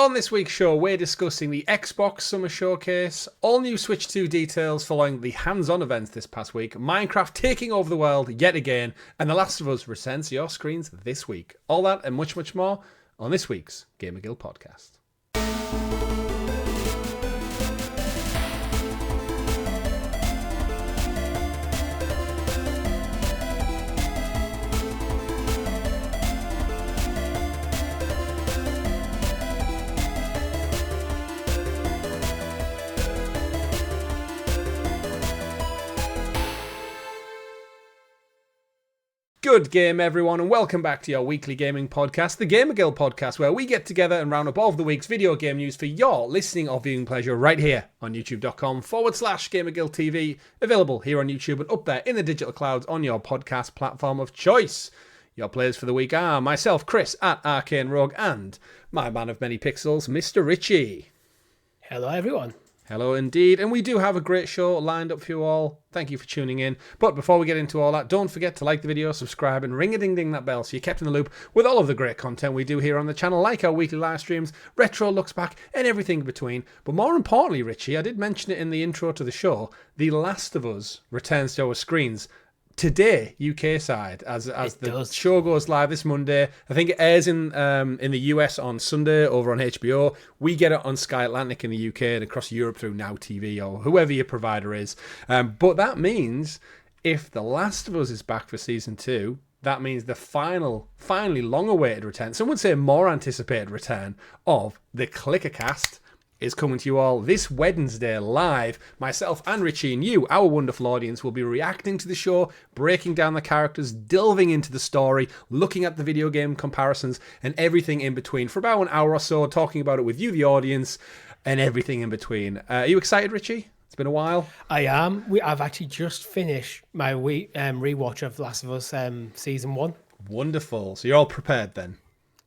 On this week's show, we're discussing the Xbox Summer Showcase, all new Switch 2 details following the hands-on events this past week, Minecraft taking over the world yet again, and The Last of Us returns to your screens this week. All that and much, much more on this week's GamerGuild Podcast. Good game, everyone, and welcome back to your weekly gaming podcast, the GamerGuild Podcast, where we get together and round up all of the week's video game news for your listening or viewing pleasure right here on youtube.com/GamerGuild TV, available here on YouTube and up there in the digital clouds on your podcast platform of choice. Your players for the week are myself, Chris, at Arcane Rogue, and my man of many pixels, Mr. Richie. Hello, everyone. Hello indeed, and we do have a great show lined up for you all. Thank you for tuning in. But before we get into all that, don't forget to like the video, subscribe, and ring-a-ding-ding that bell so you're kept in the loop with all of the great content we do here on the channel, like our weekly live streams, retro looks back, and everything in between. But more importantly, Richie, I did mention it in the intro to the show, The Last of Us returns to our screens today, UK side, as the show goes live this Monday. I think it airs in the US on Sunday over on HBO. We get it on Sky Atlantic in the UK and across Europe through Now TV or whoever your provider is. But that means if The Last of Us is back for season 2, that means the finally long-awaited return, some would say more anticipated return, of the Clickercast is coming to you all this Wednesday live. Myself and Richie and you, our wonderful audience, will be reacting to the show, breaking down the characters, delving into the story, looking at the video game comparisons, and everything in between for about an hour or so, talking about it with you, the audience, and everything in between. Are you excited, Richie? It's been a while. I am. I've actually just finished my rewatch of Last of Us Season 1. Wonderful. So you're all prepared then?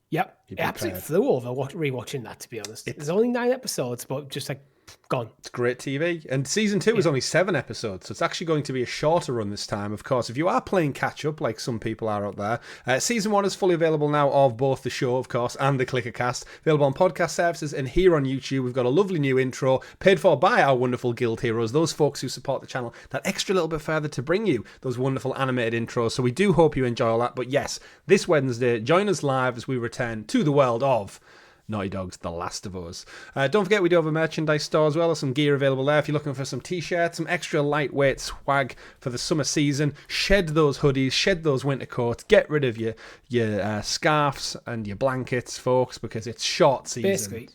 Yep. It absolutely flew over rewatching that, to be honest. There's only 9 episodes, but just like gone. It's great TV. And season 2 is only 7 episodes, so it's actually going to be a shorter run this time. Of course, if you are playing catch up, like some people are out there, season 1 is fully available now of both the show, of course, and the Clickercast. Available on podcast services and here on YouTube. We've got a lovely new intro paid for by our wonderful guild heroes, those folks who support the channel that extra little bit further to bring you those wonderful animated intros. So we do hope you enjoy all that. But yes, this Wednesday, join us live as we return to the world of Naughty Dog's The Last of Us. Don't forget we do have a merchandise store as well. There's some gear available there if you're looking for some t-shirts, some extra lightweight swag for the summer season. Shed those hoodies, shed those winter coats, get rid of your scarves and your blankets, folks, because it's short season. Basically,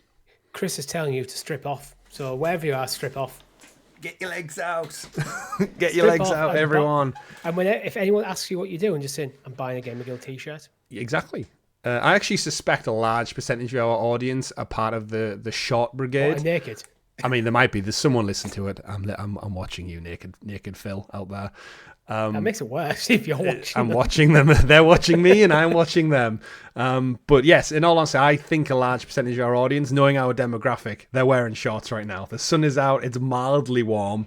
Chris is telling you to strip off. So wherever you are, strip off. Get your legs out. Get your legs out, everyone. And if anyone asks you what you're doing, just say, I'm buying a GamerGuild t-shirt. Exactly. I actually suspect a large percentage of our audience are part of the short brigade. Oh, naked. I mean, there might be. There's someone listening to it. I'm watching you, naked Phil out there. That makes it worse if you're watching. I'm watching them. They're watching me, and I'm watching them. But yes, in all honesty, I think a large percentage of our audience, knowing our demographic, they're wearing shorts right now. The sun is out. It's mildly warm.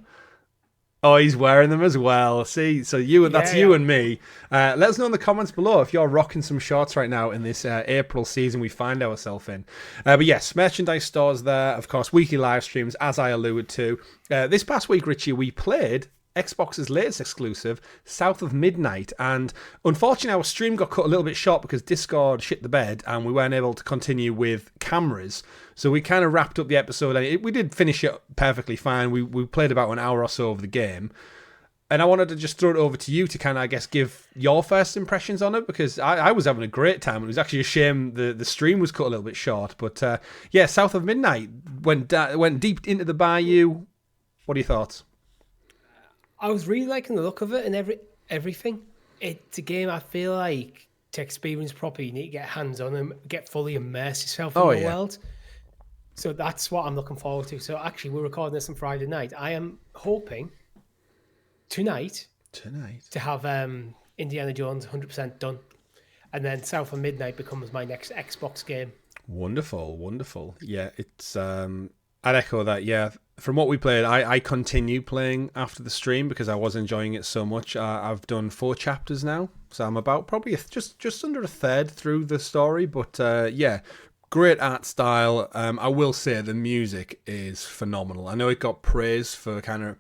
Oh, he's wearing them as well. See, so that's you and me. Let us know in the comments below if you're rocking some shorts right now in this April season we find ourselves in. But yes, merchandise stores there. Of course, weekly live streams, as I alluded to. This past week, Richie, we played Xbox's latest exclusive, South of Midnight, and unfortunately our stream got cut a little bit short because Discord shit the bed and we weren't able to continue with cameras, so we kind of wrapped up the episode and we did finish it perfectly fine. We played about an hour or so of the game, and I wanted to just throw it over to you to kind of, I guess, give your first impressions on it, because I was having a great time. It was actually a shame the stream was cut a little bit short, but yeah, South of Midnight went deep into the bayou. What are your thoughts? I was really liking the look of it and everything. It's a game I feel like to experience properly, you need to get hands on and get fully immerse yourself in the world. So that's what I'm looking forward to. So actually, we're recording this on Friday night. I am hoping tonight to have Indiana Jones 100% done, and then South of Midnight becomes my next Xbox game. Wonderful. Yeah, it's I'd echo that. Yeah, from what we played, I continue playing after the stream because I was enjoying it so much. I've done 4 chapters now, so I'm about probably just under a third through the story. But yeah, great art style. I will say the music is phenomenal. I know it got praise for kind of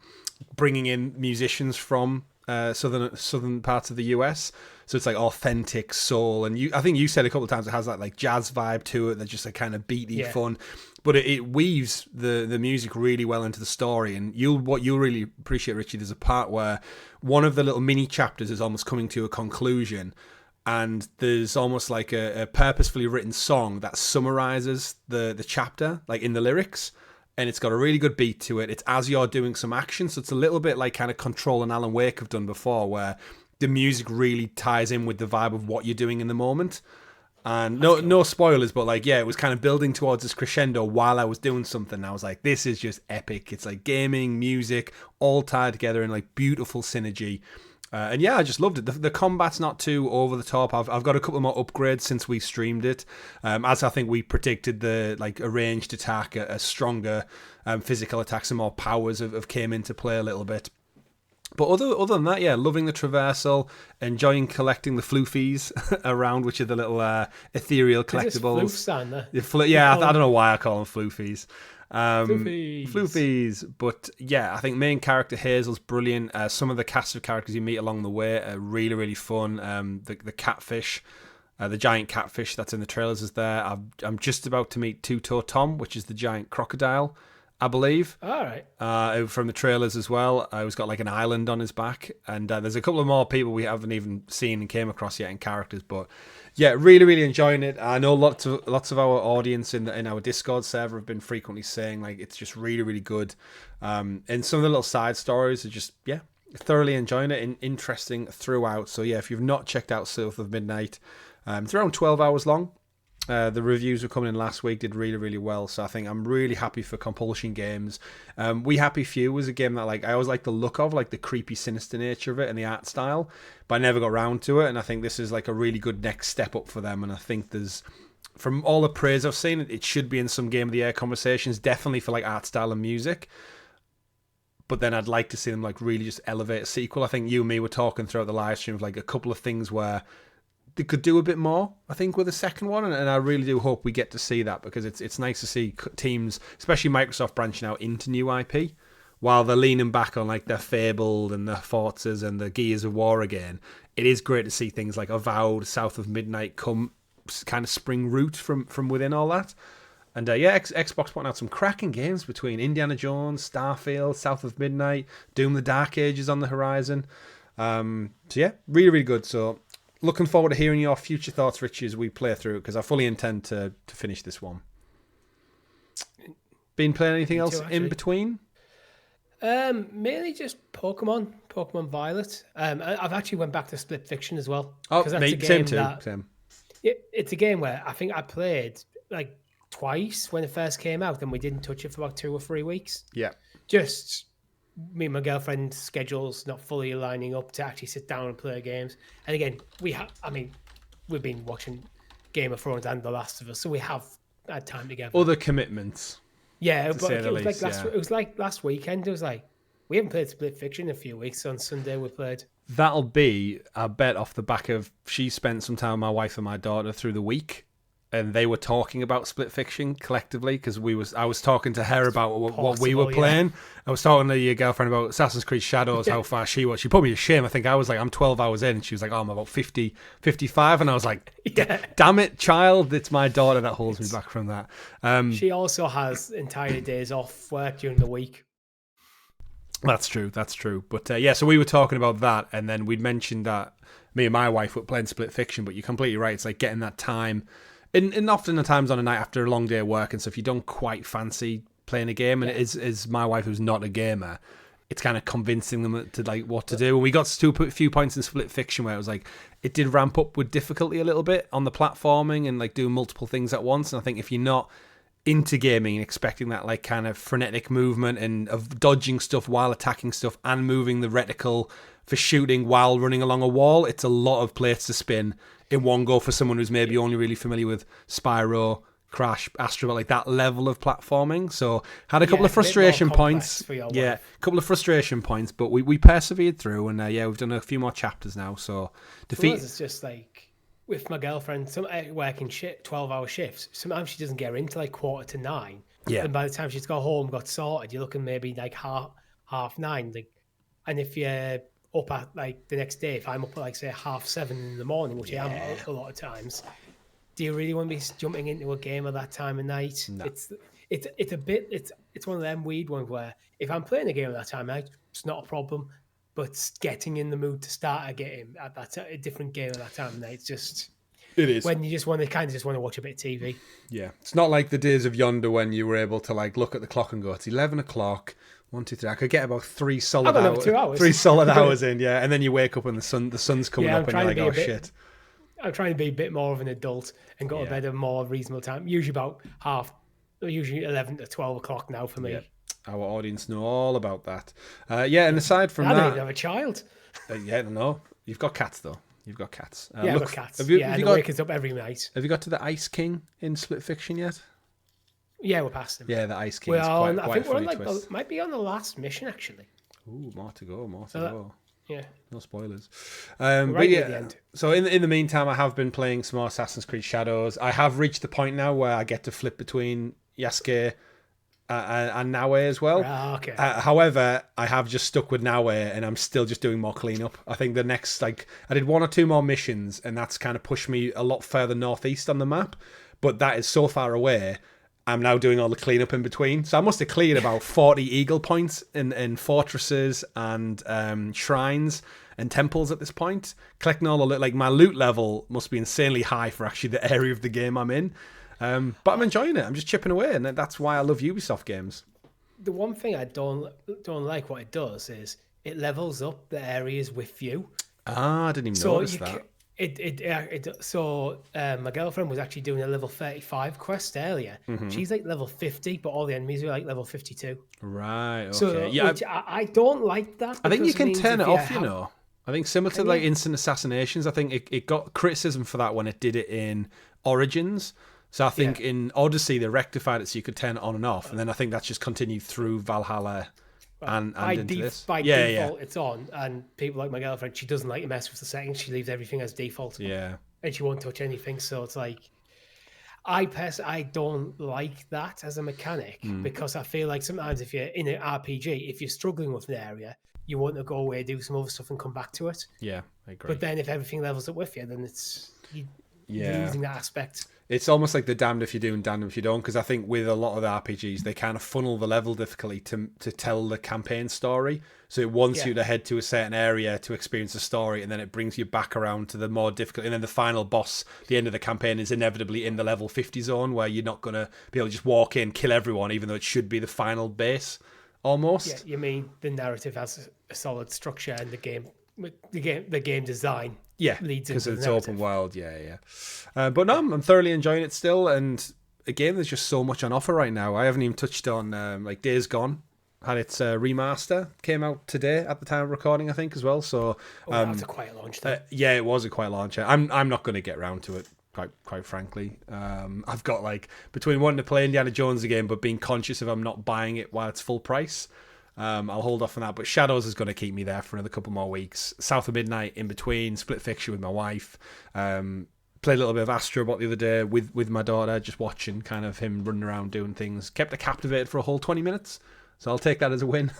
bringing in musicians from southern parts of the US, so it's like authentic soul, and I think you said a couple of times it has that like jazz vibe to it. That's just like kind of beaty fun, but it weaves the music really well into the story. And what you'll really appreciate, Richie, there's a part where one of the little mini chapters is almost coming to a conclusion, and there's almost like a purposefully written song that summarizes the chapter, like in the lyrics. And it's got a really good beat to it. It's as you're doing some action, so it's a little bit like kind of Control and Alan Wake have done before, where the music really ties in with the vibe of what you're doing in the moment. And no spoilers, but like, yeah, it was kind of building towards this crescendo while I was doing something. I was like, this is just epic. It's like gaming, music, all tied together in like beautiful synergy. And yeah, I just loved it. The combat's not too over the top. I've got a couple more upgrades since we streamed it. As I think we predicted, the like a ranged attack, a stronger physical attack, some more powers have came into play a little bit. But other than that, yeah, loving the traversal, enjoying collecting the floofies around, which are the little ethereal collectibles. I don't know why I call them floofies. Floofies. But yeah, I think main character Hazel's brilliant. Some of the cast of characters you meet along the way are really, really fun. The catfish, the giant catfish that's in the trailers is there. I'm just about to meet Two-Toe Tom, which is the giant crocodile, I believe. All right. From the trailers as well. He's got like an island on his back, and there's a couple of more people we haven't even seen and came across yet in characters. But yeah, really, really enjoying it. I know lots of our audience in our Discord server have been frequently saying like it's just really, really good. And some of the little side stories are just thoroughly enjoying it and interesting throughout. So yeah, if you've not checked out South of Midnight, it's around 12 hours long. The reviews were coming in last week, did really, really well. So I think I'm really happy for Compulsion Games. We Happy Few was a game that like I always like the look of, like the creepy, sinister nature of it and the art style, but I never got around to it. And I think this is like a really good next step up for them. And I think there's, from all the praise I've seen, it should be in some Game of the Year conversations, definitely for like art style and music. But then I'd like to see them like really just elevate a sequel. I think you and me were talking throughout the live stream of like a couple of things where they could do a bit more, I think, with the second one, and I really do hope we get to see that, because it's nice to see teams, especially Microsoft, branching out into new IP while they're leaning back on like their Fabled and the Forzas and the Gears of War again. It is great to see things like Avowed, South of Midnight come kind of spring root from within all that. And Xbox putting out some cracking games between Indiana Jones, Starfield, South of Midnight, Doom the Dark Ages on the horizon. So yeah, really, really good. So looking forward to hearing your future thoughts, Richie, as we play through it, because I fully intend to finish this one. Been playing anything else in between? Mainly just Pokemon Violet. I've actually went back to Split Fiction as well. Oh, mate, same too. Same. It's a game where I think I played like twice when it first came out, and we didn't touch it for about 2 or 3 weeks. Yeah. Just me and my girlfriend's schedules not fully aligning up to actually sit down and play games. And again, we've been watching Game of Thrones and The Last of Us, so we have had time together. Other commitments. Yeah, but it was like last weekend. It was like, we haven't played Split Fiction in a few weeks. On Sunday we played. That'll be, I bet, off the back of she spent some time with my wife and my daughter through the week, and they were talking about Split Fiction collectively, because I was talking to her about what we were playing. Yeah. I was talking to your girlfriend about Assassin's Creed Shadows, how far she was. She put me to shame. I think I was like, I'm 12 hours in, and she was like, oh, I'm about 50, 55, and I was like, damn it, child, it's my daughter that holds me back from that. She also has entire days off work during the week. That's true. But so we were talking about that, and then we'd mentioned that me and my wife were playing Split Fiction, but you're completely right. It's like getting that time. And often the times on a night after a long day of work and stuff, you don't quite fancy playing a game. And it is my wife, who's not a gamer, it's kind of convincing them to like what to do. And we got to a few points in Split Fiction where it was like, it did ramp up with difficulty a little bit on the platforming and like doing multiple things at once. And I think if you're not into gaming and expecting that like kind of frenetic movement and of dodging stuff while attacking stuff and moving the reticle for shooting while running along a wall, it's a lot of plates to spin in one go for someone who's maybe only really familiar with Spyro, Crash, Astro, like that level of platforming. So had a couple of frustration points. A couple of frustration points, but we persevered through, and we've done a few more chapters now. So it's just like with my girlfriend, working 12-hour shifts, sometimes she doesn't get into like 8:45. Yeah. And by the time she's got home, got sorted, you're looking maybe like half 9. Like, and if you're up at like the next day, if I'm up at like say 7:30 in the morning, which I am a lot of times, do you really want to be jumping into a game at that time of night? No. It's one of them weird ones where if I'm playing a game at that time of night, it's not a problem. But getting in the mood to start a game at a different game at that time of night, it's just it is when you just want to watch a bit of TV. Yeah, it's not like the days of yonder when you were able to like look at the clock and go, it's 11 o'clock. 1, 2, 3. I could get about 3 solid hours. 2 hours. 3 solid hours in, yeah, and then you wake up and the sun's coming up, and you're like, oh shit. I'm trying to be a bit more of an adult and go to bed at a more reasonable time. Usually about 11 to 12 o'clock now for me. Yeah. Our audience know all about that. And aside from I that, don't even have a child. No, you've got cats though. You've got cats. I've got cats. Have you wake us up every night. Have you got to the Ice King in Split Fiction yet? Yeah, we're past him. Yeah, the Ice King. I think we're on might be on the last mission actually. Ooh, more to go. Yeah. No spoilers. Right but near the end. So in the meantime, I have been playing some more Assassin's Creed Shadows. I have reached the point now where I get to flip between Yasuke and Naue as well. Okay. However, I have just stuck with Naue, and I'm still just doing more cleanup. I think the next, I did 1 or 2 more missions, and that's kind of pushed me a lot further northeast on the map. But that is so far away. I'm now doing all the cleanup in between. So I must have cleared about 40 eagle points in fortresses and shrines and temples at this point. Collecting all the loot. Like, my loot level must be insanely high for actually the area of the game I'm in. But I'm enjoying it. I'm just chipping away, and that's why I love Ubisoft games. The one thing I don't like what it does is it levels up the areas with you. I didn't even notice that. My girlfriend was actually doing a level 35 quest earlier. Mm-hmm. She's like level 50, but all the enemies are like level 52. Right. Okay. So I don't like that. I think you can turn it off. I think similar to like instant assassinations. I think it got criticism for that when it did it in Origins. So I think in Odyssey they rectified it so you could turn it on and off, and then I think that's just continued through Valhalla. And into this. By default, it's on, and people like my girlfriend, she doesn't like to mess with the settings. She leaves everything as default. Yeah. And she won't touch anything. So it's like, I don't like that as a mechanic because I feel like sometimes if you're in an RPG, if you're struggling with an area, you want to go away, do some other stuff, and come back to it. Yeah, I agree. But then if everything levels up with you, then you're losing that aspect. It's almost like the damned if you do and damned if you don't, because I think with a lot of the RPGs, they kind of funnel the level difficulty to tell the campaign story. So it wants you to head to a certain area to experience the story, and then it brings you back around to the more difficult. And then the final boss, the end of the campaign, is inevitably in the level 50 zone, where you're not going to be able to just walk in, kill everyone, even though it should be the final base, almost. Yeah, you mean the narrative has a solid structure, and the game design. Yeah, because it's open world. Yeah. But no, I'm thoroughly enjoying it still. And again, there's just so much on offer right now. I haven't even touched on like Days Gone. Had its remaster, came out today at the time of recording, I think, as well. So that was a quiet launch. Yeah, it was a quiet launch. I'm not going to get round to it. Quite frankly, I've got like between wanting to play Indiana Jones again, but being conscious of I'm not buying it while it's full price. I'll hold off on that, but Shadows is going to keep me there for another couple more weeks. South of Midnight in between, Split Fiction with my wife. Played a little bit of Astrobot the other day with my daughter, just watching kind of him running around doing things. Kept her captivated for a whole 20 minutes, so I'll take that as a win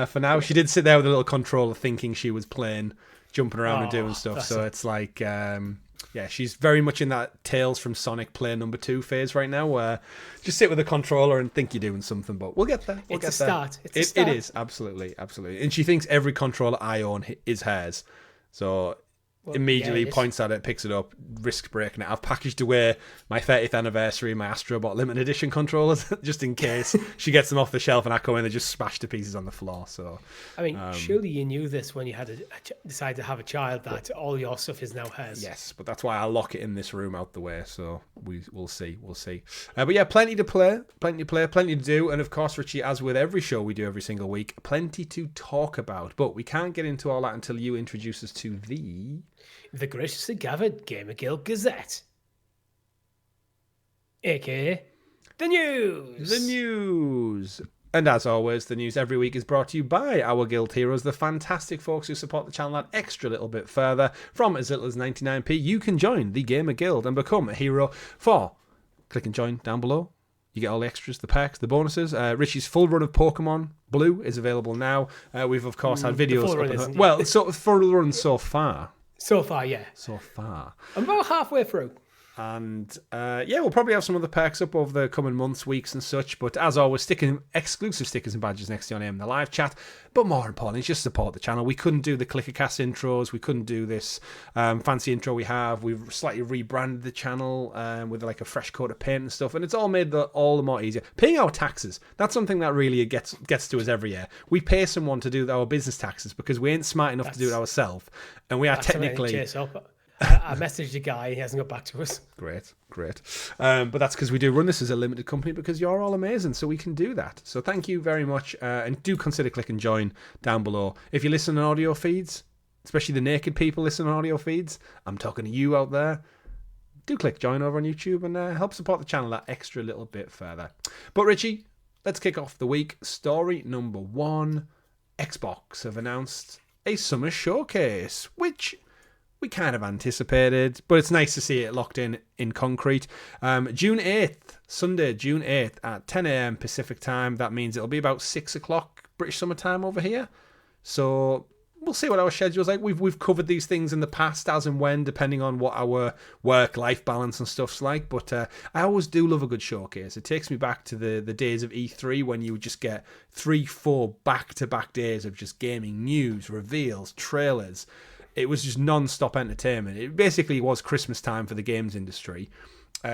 for now. She did sit there with a little controller thinking she was playing, jumping around and doing stuff, so it's like... she's very much in that Tales from Sonic Play number 2 phase right now, where just sit with a controller and think you're doing something, but we'll get there. It's a start. It is, absolutely. And she thinks every controller I own is hers. So immediately points at it, picks it up, risks breaking it. I've packaged away my 30th anniversary, my Astrobot limited edition controllers, just in case she gets them off the shelf and I come in and just smash to pieces on the floor. So, I mean, surely you knew this when you had decided to have a child, that all your stuff is now hers. Yes, but that's why I lock it in this room out the way. So we'll see. But yeah, plenty to play, plenty to do, and of course, Richie, as with every show we do every single week, plenty to talk about. But we can't get into all that until you introduce us to the graciously gathered GamerGuild Gazette, aka the news. And as always, the news every week is brought to you by our guild heroes, the fantastic folks who support the channel that extra little bit further. From as little as 99p, you can join the Gamer Guild and become a hero for click and join down below. You get all the extras, the perks, the bonuses. Richie's full run of Pokemon Blue is available now. We've, of course, had videos. Well, sort of full run so far. So far, yeah. So far. I'm about halfway through. And we'll probably have some other perks up over the coming months, weeks and such. But as always, sticking exclusive stickers and badges next to your name in the live chat. But more importantly, just support the channel. We couldn't do the Clickercast intros. We couldn't do this fancy intro we have. We've slightly rebranded the channel with like a fresh coat of paint and stuff. And it's all made all the more easier. Paying our taxes. That's something that really gets to us every year. We pay someone to do our business taxes because we ain't smart enough to do it ourselves. And we are technically... I messaged a guy, he hasn't got back to us. Great. But that's because we do run this as a limited company because you're all amazing, so we can do that. So thank you very much, and do consider click and join down below. If you listen on audio feeds, especially the naked people listen on audio feeds, I'm talking to you out there, do click join over on YouTube and help support the channel that extra little bit further. But Richie, let's kick off the week. Story number 1, Xbox have announced a summer showcase, which... we kind of anticipated, but it's nice to see it locked in concrete. June 8th, Sunday, June 8th at 10 a.m. Pacific time. That means it'll be about 6 o'clock British summer time over here. So we'll see what our schedule's like. We've covered these things in the past as and when, depending on what our work-life balance and stuff's like. But I always do love a good showcase. It takes me back to the days of E3 when you would just get 3-4 back-to-back days of just gaming news, reveals, trailers. It was just non-stop entertainment. It basically was Christmas time for the games industry.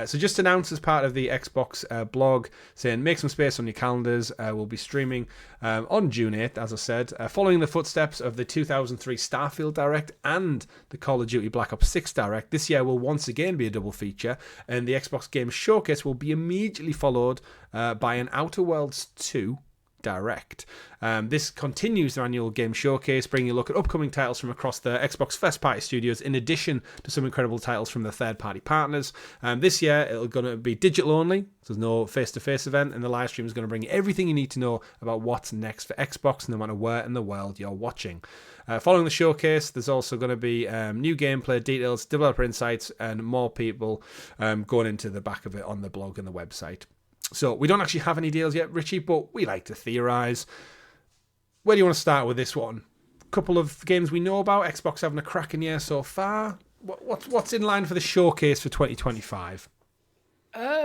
So just announced as part of the Xbox blog, saying make some space on your calendars. We'll be streaming on June 8th, as I said, following the footsteps of the 2003 Starfield Direct and the Call of Duty Black Ops 6 Direct. This year will once again be a double feature, and the Xbox Game Showcase will be immediately followed by an Outer Worlds 2 Direct. This continues their annual game showcase, bringing a look at upcoming titles from across the Xbox first-party studios, in addition to some incredible titles from the third-party partners. This year, it's going to be digital only, so there's no face-to-face event, and the live stream is going to bring you everything you need to know about what's next for Xbox, no matter where in the world you're watching. Following the showcase, there's also going to be new gameplay details, developer insights, and more people going into the back of it on the blog and the website. So we don't actually have any deals yet, Richie, but we like to theorise. Where do you want to start with this one? A couple of games we know about. Xbox having a cracking year so far. What's in line for the showcase for 2025? I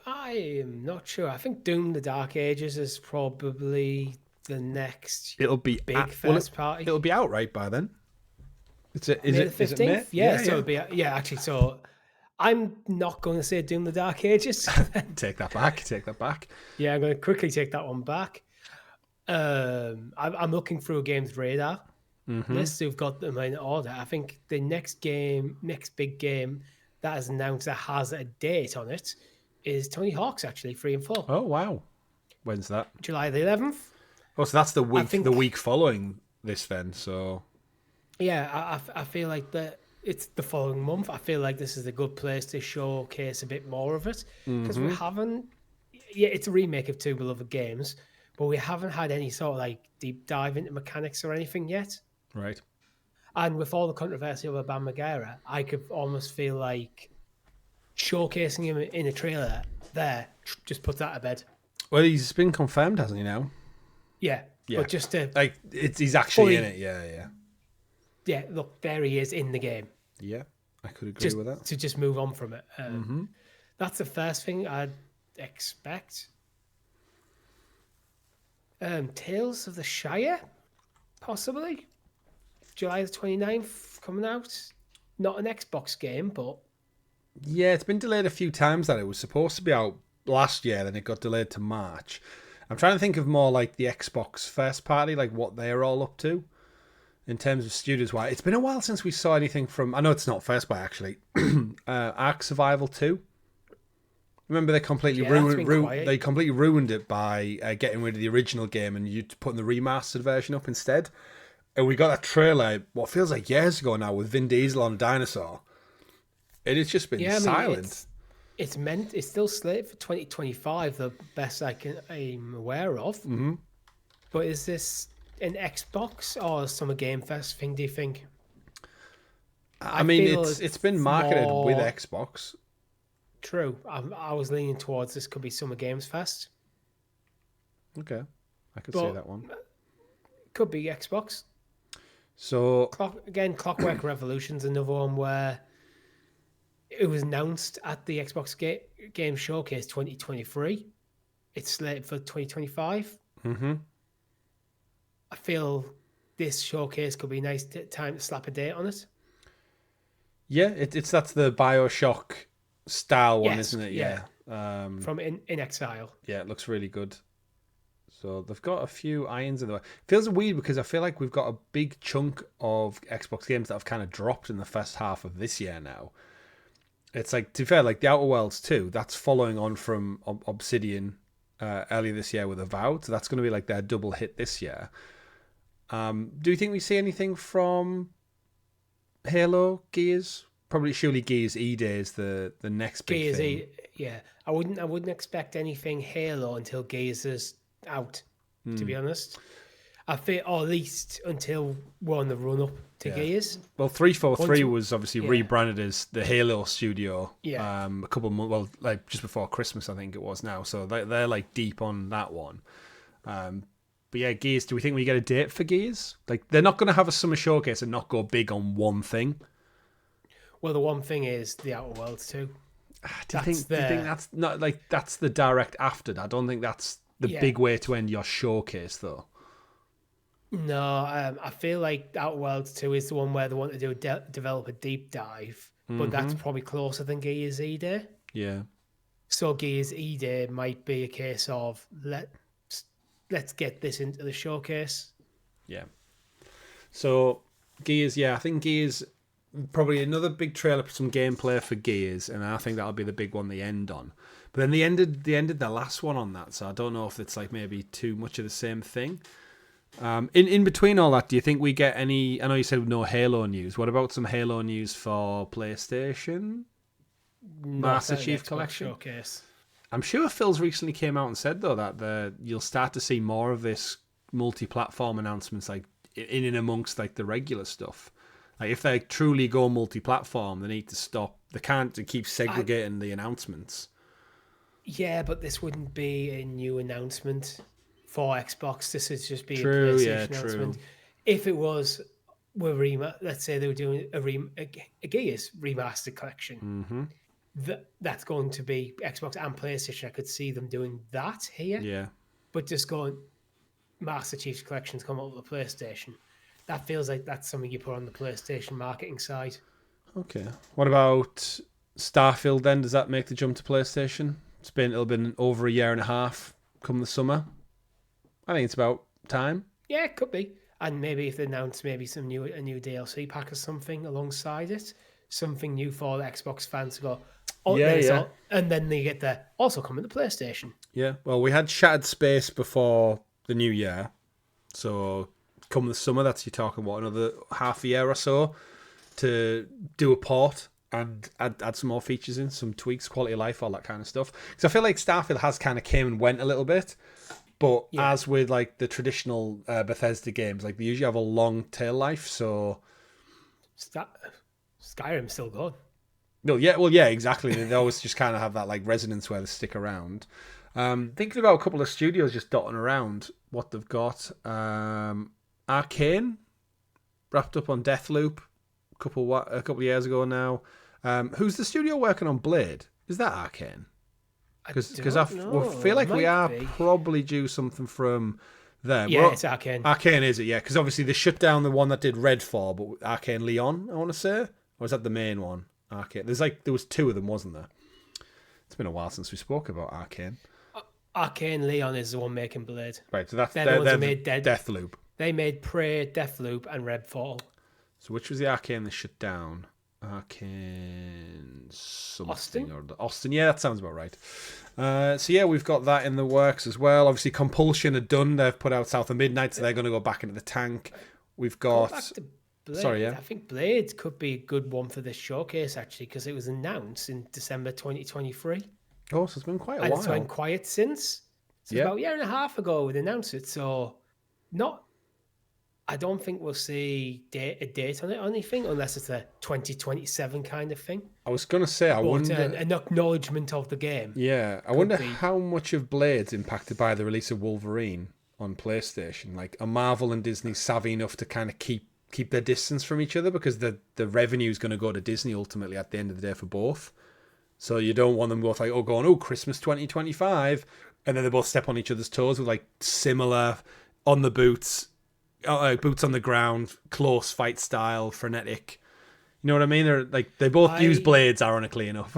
am not sure. I think Doom: The Dark Ages is probably the next. It'll be big first party. It'll be out right by then. Is it the 15th? Is it May? Yeah, so it'll be actually so. I'm not going to say Doom: The Dark Ages. Take that back. Yeah, I'm going to quickly take that one back. I'm looking through a game's radar list who've got them in order. I think the next big game that is announced that has a date on it is Tony Hawk's, actually, 3 and 4. Oh, wow. When's that? July the 11th. Oh, so that's the week following this then, so... Yeah, I feel like it's the following month. I feel like this is a good place to showcase a bit more of it because we haven't. Yeah, it's a remake of 2 beloved games, but we haven't had any sort of like deep dive into mechanics or anything yet. Right. And with all the controversy over Bam Margera, I could almost feel like showcasing him in a trailer there just put that to bed. Well, he's been confirmed, hasn't he now? Yeah. But just to he's actually in it. Yeah. Yeah, look, there he is in the game. Yeah, I could agree with that. To just move on from it. That's the first thing I'd expect. Tales of the Shire, possibly. July the 29th coming out. Not an Xbox game, but... Yeah, it's been delayed a few times that it was supposed to be out last year, then it got delayed to March. I'm trying to think of more like the Xbox first party, like what they're all up to. In terms of studios, why it's been a while since we saw anything from. I know it's not first by actually. Ark Survival 2. Remember they completely ruined it by getting rid of the original game and you putting the remastered version up instead. And we got that trailer what feels like years ago now with Vin Diesel on a dinosaur. And it's just been silent. it's still slated for 2025, the best I'm aware of. Mm-hmm. But is this an Xbox or Summer Game Fest thing, do you think? I mean, it's been marketed with Xbox. True. I was leaning towards this could be Summer Games Fest. Okay. I could see that one. Could be Xbox. So Clockwork Revolution's another one where it was announced at the Xbox Game Showcase 2023. It's slated for 2025. Mm-hmm. I feel this showcase could be a nice time to slap a date on it. Yeah, that's the BioShock style one, isn't it? Yeah. From In Exile. Yeah, it looks really good. So they've got a few irons in the way. Feels weird because I feel like we've got a big chunk of Xbox games that have kind of dropped in the first half of this year now. It's like, to be fair, like the Outer Worlds 2, that's following on from Obsidian earlier this year with Avowed. So that's going to be like their double hit this year. Do you think we see anything from Halo, Gears? Probably, surely Gears E-Day is the next big Gears thing. Yeah. I wouldn't expect anything Halo until Gears is out, to be honest. I feel, or at least until we're on the run up to Gears. Well, 343 was obviously rebranded as the Halo Studio. Yeah. A couple of months, well, like just before Christmas, I think it was now. So they're like deep on that one. But yeah, Gears. Do we think we get a date for Gears? Like, they're not going to have a summer showcase and not go big on one thing. Well, the one thing is the Outer Worlds 2. Do you think that's not like that's the direct after that? I don't think that's the big way to end your showcase, though. No, I feel like Outer Worlds 2 is the one where they want to do develop a deep dive, but that's probably closer than Gears E-Day. Yeah. So Gears E-Day might be a case of let's get this into the showcase. Yeah. So Gears, I think Gears, probably another big trailer for some gameplay for Gears, and I think that'll be the big one they end on. But then they ended the last one on that, so I don't know if it's like maybe too much of the same thing. In between all that, do you think we get any? I know you said no Halo news. What about some Halo news for PlayStation? Master Chief Collection showcase. I'm sure Phil's recently came out and said though that you'll start to see more of this multi-platform announcements, like in and amongst like the regular stuff. Like if they truly go multi-platform, they need to stop. They can't keep segregating the announcements. Yeah, but this wouldn't be a new announcement for Xbox. This is just be a PlayStation announcement. True. If it was, let's say they were doing a Gears remastered collection, that's going to be Xbox and PlayStation. I could see them doing that here. Yeah, but just going Master Chief's collections come out of the PlayStation. That feels like that's something you put on the PlayStation marketing side. Okay. What about Starfield then? Does that make the jump to PlayStation? It'll been over a year and a half come the summer. I think it's about time. Yeah, it could be. And maybe if they announce maybe a new DLC pack or something alongside it, something new for the Xbox fans to go, and then they get the also coming to PlayStation. Yeah, well, we had Shattered Space before the new year. So come the summer, that's you're talking, another half a year or so to do a port and add some more features in, some tweaks, quality of life, all that kind of stuff. Because I feel like Starfield has kind of came and went a little bit. But as with like the traditional Bethesda games, like they usually have a long tail life, so Skyrim's still good. No, yeah, exactly. They always just kind of have that like resonance where they stick around. Thinking about a couple of studios just dotting around what they've got. Arcane wrapped up on Deathloop a couple of years ago now. Who's the studio working on Blade? Is that Arcane? Because I feel like we are probably due something from them. Yeah, it's Arcane. Arcane, is it? Yeah, because obviously they shut down the one that did Redfall, but Arcane Leon, I want to say. Or is that the main one? Arcane. There was two of them, wasn't there? It's been a while since we spoke about Arcane. Arcane Leon is the one making Blade. Right, so they're the ones who made Deathloop. They made Prey, Deathloop, and Redfall. So which was the Arcane they shut down? Arcane something or Austin. Yeah, that sounds about right. So yeah, we've got that in the works as well. Obviously, Compulsion are done. They've put out South of Midnight, so they're going to go back into the tank. We've got back to Sorry, yeah. I think Blade could be a good one for this showcase, actually, because it was announced in December 2023. Oh, so it's been quite a and while. it's went quiet since. So about a year and a half ago, we announced it. So I don't think we'll see a date on it or anything, unless it's a 2027 kind of thing. I was going to say, I wonder... an acknowledgement of the game. Yeah, I wonder how much of Blade's impacted by the release of Wolverine on PlayStation. Like, are Marvel and Disney savvy enough to kind of keep their distance from each other? Because the revenue is going to go to Disney ultimately at the end of the day for both. So you don't want them both like, Christmas 2025, and then they both step on each other's toes with like similar on the boots on the ground, close fight style, frenetic. You know what I mean? They both use blades, ironically enough.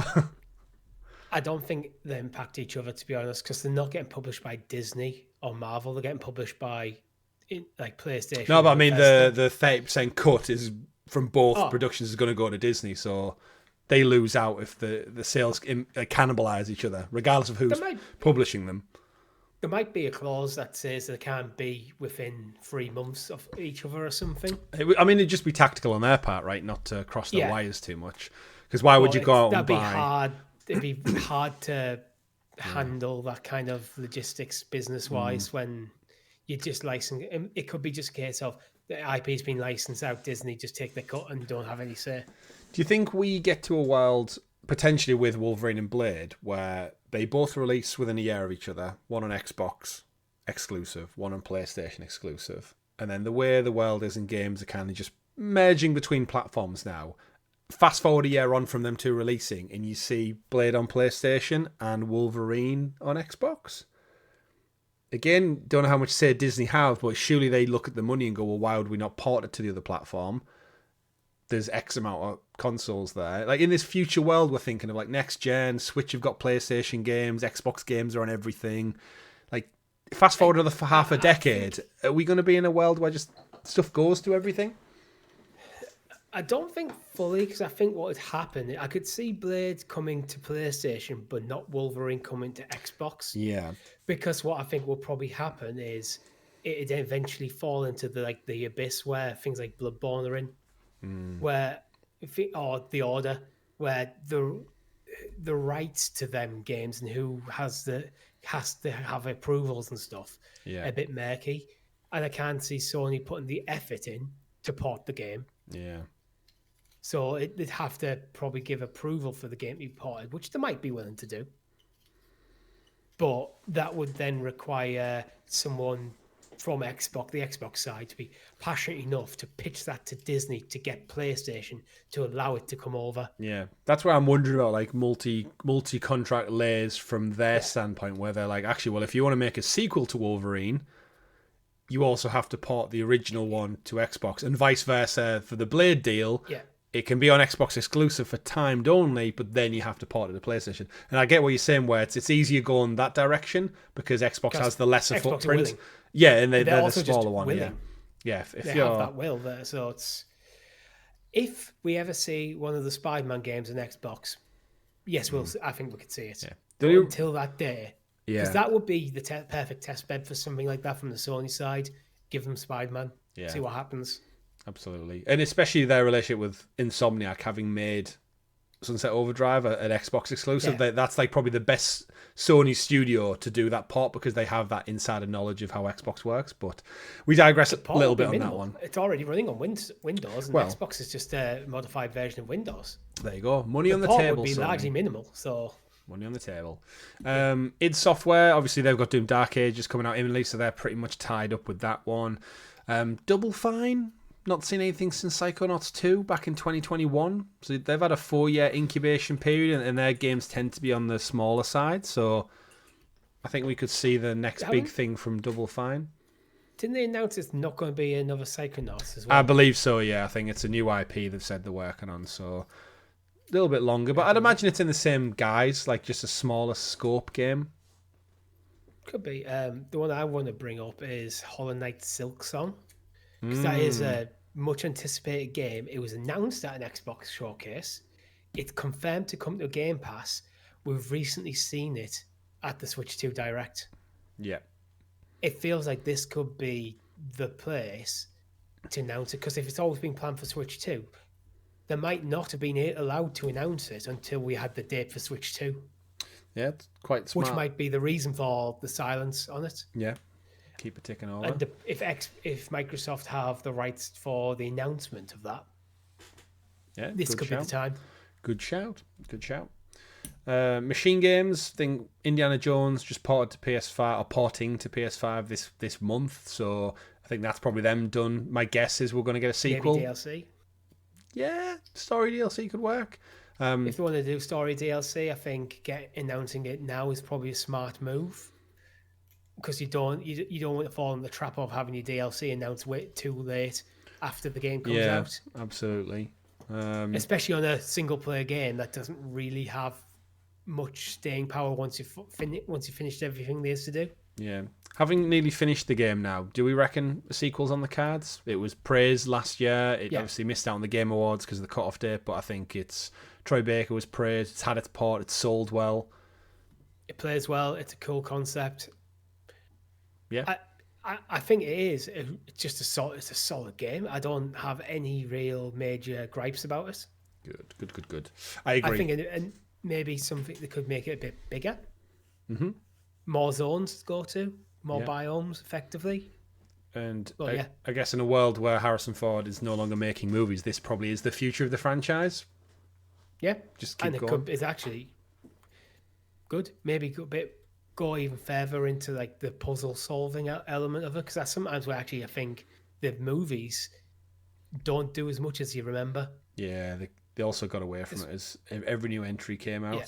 I don't think they impact each other, to be honest, because they're not getting published by Disney or Marvel. They're getting published by PlayStation. No, but I mean the 30% cut is from both productions is going to go to Disney, so they lose out if the sales cannibalize each other, regardless of who's publishing them. There might be a clause that says they can't be within 3 months of each other or something. I mean, it'd just be tactical on their part, right? Not to cross the wires too much. Because why would you go out and buy... It'd be hard to handle that kind of logistics business-wise when you just license... It could be just a case of the IP's been licensed out, Disney just take the cut and don't have any say. Do you think we get to a world, potentially with Wolverine and Blade, where they both release within a year of each other, one on Xbox exclusive, one on PlayStation exclusive, and then the way the world is in games are kind of just merging between platforms now? Fast forward a year on from them two releasing, and you see Blade on PlayStation and Wolverine on Xbox. Again, don't know how much say Disney have, but surely they look at the money and go, well, why would we not port it to the other platform? There's X amount of consoles there. Like in this future world, we're thinking of like next gen, Switch have got PlayStation games, Xbox games are on everything. Like fast forward another half a decade, are we going to be in a world where just stuff goes to everything? I don't think fully, because I think what would happen, I could see Blade coming to PlayStation, but not Wolverine coming to Xbox. Yeah. Because what I think will probably happen is it'd eventually fall into the abyss where things like Bloodborne are in, or The Order, where the rights to them games and who has to have approvals and stuff are a bit murky. And I can't see Sony putting the effort in to port the game. Yeah. So they'd have to probably give approval for the game to be ported, which they might be willing to do. But that would then require someone from the Xbox side, to be passionate enough to pitch that to Disney to get PlayStation to allow it to come over. Yeah, that's where I'm wondering about like multi-contract layers from their standpoint, where they're like, actually, well, if you want to make a sequel to Wolverine, you also have to port the original one to Xbox, and vice versa for the Blade deal. Yeah. It can be on Xbox exclusive for timed only, but then you have to port it to PlayStation. And I get what you're saying, where it's easier going that direction because Xbox has the lesser footprint. Yeah, and they're the smaller one. Willing. Yeah. If they have that will there, so it's if we ever see one of the Spider-Man games on Xbox, yes, I think we could see it. Yeah. Until that day, because that would be the perfect test bed for something like that from the Sony side. Give them Spider-Man, see what happens. Absolutely. And especially their relationship with Insomniac, having made Sunset Overdrive an Xbox exclusive. That's like probably the best Sony studio to do that port because they have that insider knowledge of how Xbox works. But we digress a little bit on that one. It's already running on Windows, and Xbox is just a modified version of Windows. There you go. Money on the table. Would be largely minimal. So money on the table. id Software, obviously they've got Doom Dark Ages coming out imminently, so they're pretty much tied up with that one. Double Fine. Not seen anything since Psychonauts 2 back in 2021. So they've had a 4-year incubation period, and their games tend to be on the smaller side. So I think we could see the next big thing from Double Fine. Didn't they announce it's not going to be another Psychonauts as well? I believe so, yeah. I think it's a new IP they've said they're working on. So a little bit longer. But I'd imagine it's in the same guise, like just a smaller scope game. Could be. The one I want to bring up is Hollow Knight Silk Song. Because that is a much anticipated game. It was announced at an Xbox showcase. It's confirmed to come to Game Pass. We've recently seen it at the Switch 2 Direct. Yeah. It feels like this could be the place to announce it, because if it's always been planned for Switch 2, they might not have been allowed to announce it until we had the date for Switch 2. Yeah, it's quite smart. Which might be the reason for the silence on it. Yeah, keep it ticking over. And if Microsoft have the rights for the announcement of that, this could be the time. Good shout. Machine Games, think Indiana Jones just ported to PS5 or porting to PS5 this month, so I think that's probably them done. My guess is we're going to get a sequel. Maybe DLC. Yeah, story DLC could work. If you want to do story DLC, I think announcing it now is probably a smart move, because you don't want to fall in the trap of having your DLC announced too late after the game comes out. Absolutely. Especially on a single player game that doesn't really have much staying power once you finished everything there is to do. Yeah. Having nearly finished the game now, do we reckon a sequel's on the cards? It was praised last year. It obviously missed out on the Game Awards because of the cut-off date, but I think Troy Baker was praised. It's had its port. It's sold well. It plays well. It's a cool concept. Yeah. I think it is. It's just it's a solid game. I don't have any real major gripes about it. Good. I agree. I think and maybe something that could make it a bit bigger. Mm-hmm. More zones to go to, more biomes, effectively. And I guess in a world where Harrison Ford is no longer making movies, this probably is the future of the franchise. Yeah, just keep going. It's actually good. Maybe go even further into like the puzzle solving element of it, because that's sometimes where actually I think the movies don't do as much as you remember. Yeah, they also got away from it as every new entry came out. Yeah.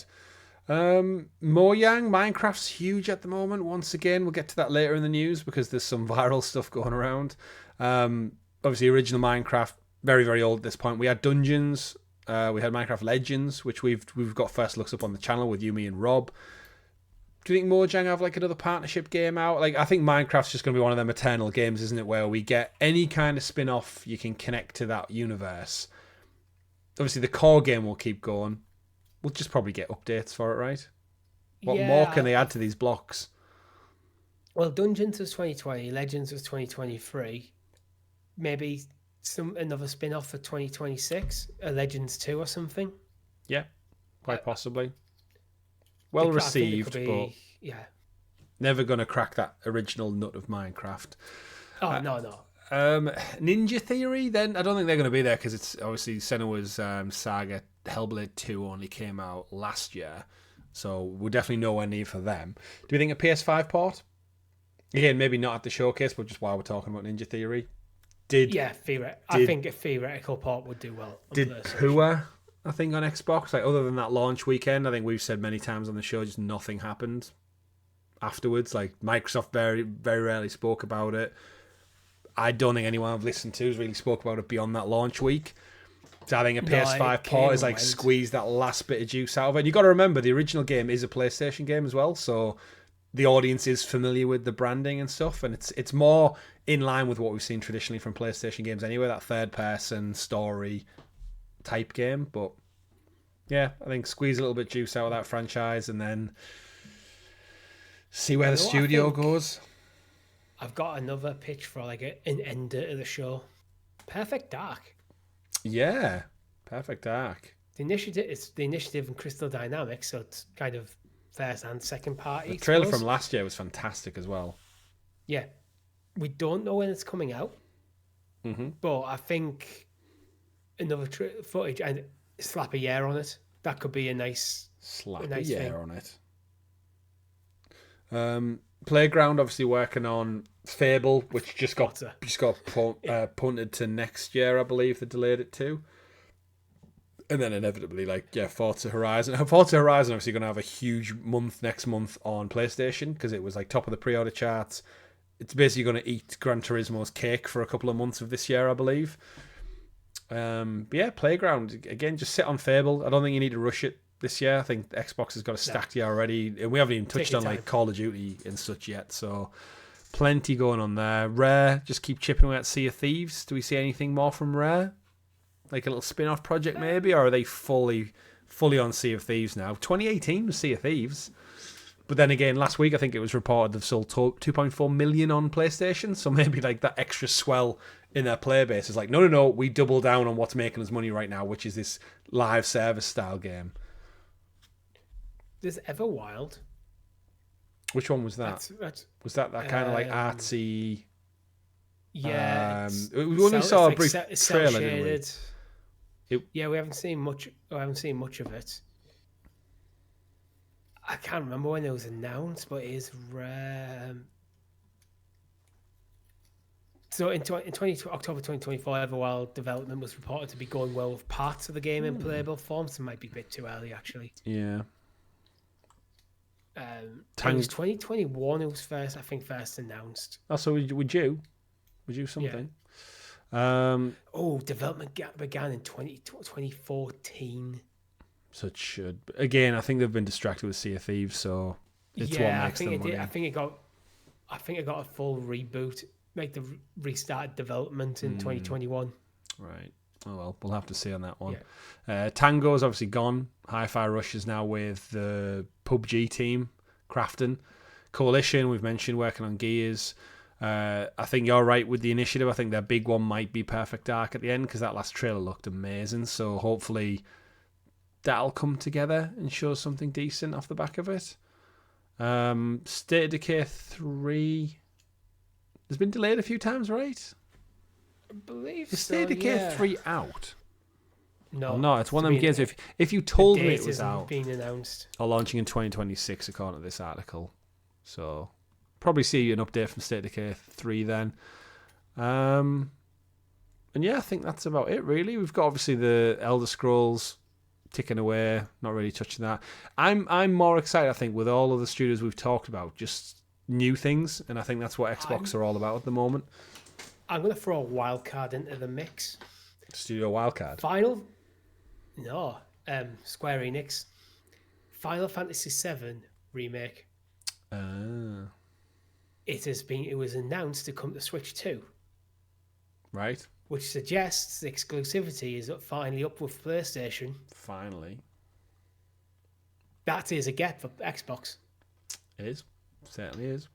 Mojang, Minecraft's huge at the moment. Once again, we'll get to that later in the news because there's some viral stuff going around. Obviously, original Minecraft, very, very old at this point. We had Dungeons, we had Minecraft Legends, which we've got first looks up on the channel with you, me, and Rob. Do you think Mojang have like another partnership game out? Like, I think Minecraft's just going to be one of them eternal games, isn't it? Where we get any kind of spin-off you can connect to that universe. Obviously, the core game will keep going. We'll just probably get updates for it, right? What more can they add to these blocks? Well, Dungeons was 2020, Legends was 2023. Maybe another spin-off for 2026, a Legends 2 or something. Yeah, quite possibly. Well received, but never going to crack that original nut of Minecraft. Oh, no. Ninja Theory, then I don't think they're going to be there because it's obviously Senua's Saga Hellblade 2 only came out last year, so we're definitely nowhere near for them. Do we think a PS5 port? Again, maybe not at the showcase, but just while we're talking about Ninja Theory. I think a theoretical port would do well. Did Pua, I think, on Xbox, like other than that launch weekend, I think we've said many times on the show, just nothing happened afterwards. Like Microsoft very, very rarely spoke about it. I don't think anyone I've listened to has really spoke about it beyond that launch week. So I think a PS5 port is like squeeze that last bit of juice out of it. And you got to remember, the original game is a PlayStation game as well, so the audience is familiar with the branding and stuff, and it's more in line with what we've seen traditionally from PlayStation games anyway, that third-person story type game. But yeah, I think squeeze a little bit of juice out of that franchise and then see where the studio goes. I've got another pitch for like an ender of the show. Perfect Dark. Yeah, Perfect Dark. The initiative and Crystal Dynamics, so it's kind of first and second party. The trailer from last year was fantastic as well. Yeah. We don't know when it's coming out, but I think another footage and slap a year on it. That could be a nice year on it. Playground obviously working on Fable, which just got punted to next year, I believe. They delayed it to. And then inevitably, Forza Horizon. Forza Horizon obviously going to have a huge month next month on PlayStation because it was like top of the pre-order charts. It's basically going to eat Gran Turismo's cake for a couple of months of this year, I believe. But yeah, Playground, again, just sit on Fable. I don't think you need to rush it this year. I think Xbox has got a stacked year already. And we haven't even touched on like Call of Duty and such yet. So plenty going on there. Rare, just keep chipping away at Sea of Thieves. Do we see anything more from Rare? Like a little spin-off project maybe? Or are they fully on Sea of Thieves now? 2018 was Sea of Thieves. But then again, last week I think it was reported they've sold 2.4 million on PlayStation. So maybe like that extra swell in their player base is like, no, we double down on what's making us money right now, which is this live service style game. There's Everwild. Which one was that? Was that kind of like artsy? Yeah. We only saw a brief trailer, didn't we? Yeah, we haven't seen much. I haven't seen much of it. I can't remember when it was announced, but it is rare. So in October 2024, Everwild development was reported to be going well with parts of the game in playable form, so it might be a bit too early, actually. Yeah. It was 2021. It was first announced. Oh, so would you something? Yeah. Development began in 2014. So it should. Again, I think they've been distracted with Sea of Thieves, so it's what makes them money. I think it got a full reboot, restart development in 2021. Right. Oh well, we'll have to see on that one. Yeah. Tango's obviously gone. Hi-Fi Rush is now with the PUBG team, Crafton. Coalition, we've mentioned, working on Gears. I think you're right with the initiative. I think their big one might be Perfect Dark at the end because that last trailer looked amazing. So hopefully that'll come together and show something decent off the back of it. State of Decay 3 has been delayed a few times, right? I believe Is State of Decay 3 out? No, it's one of them games. If you told me it was out, being announced or launching in 2026, according to this article, so probably see an update from State of Decay 3 then. And yeah, I think that's about it. Really, we've got obviously the Elder Scrolls ticking away. Not really touching that. I'm more excited, I think, with all of the studios we've talked about, just new things, and I think that's what Xbox are all about at the moment. I'm going to throw a wild card into the mix. Studio wildcard. Square Enix. Final Fantasy VII remake. It was announced to come to Switch 2. Right. Which suggests the exclusivity is finally up with PlayStation. Finally. That is a get for Xbox. It is. Certainly is.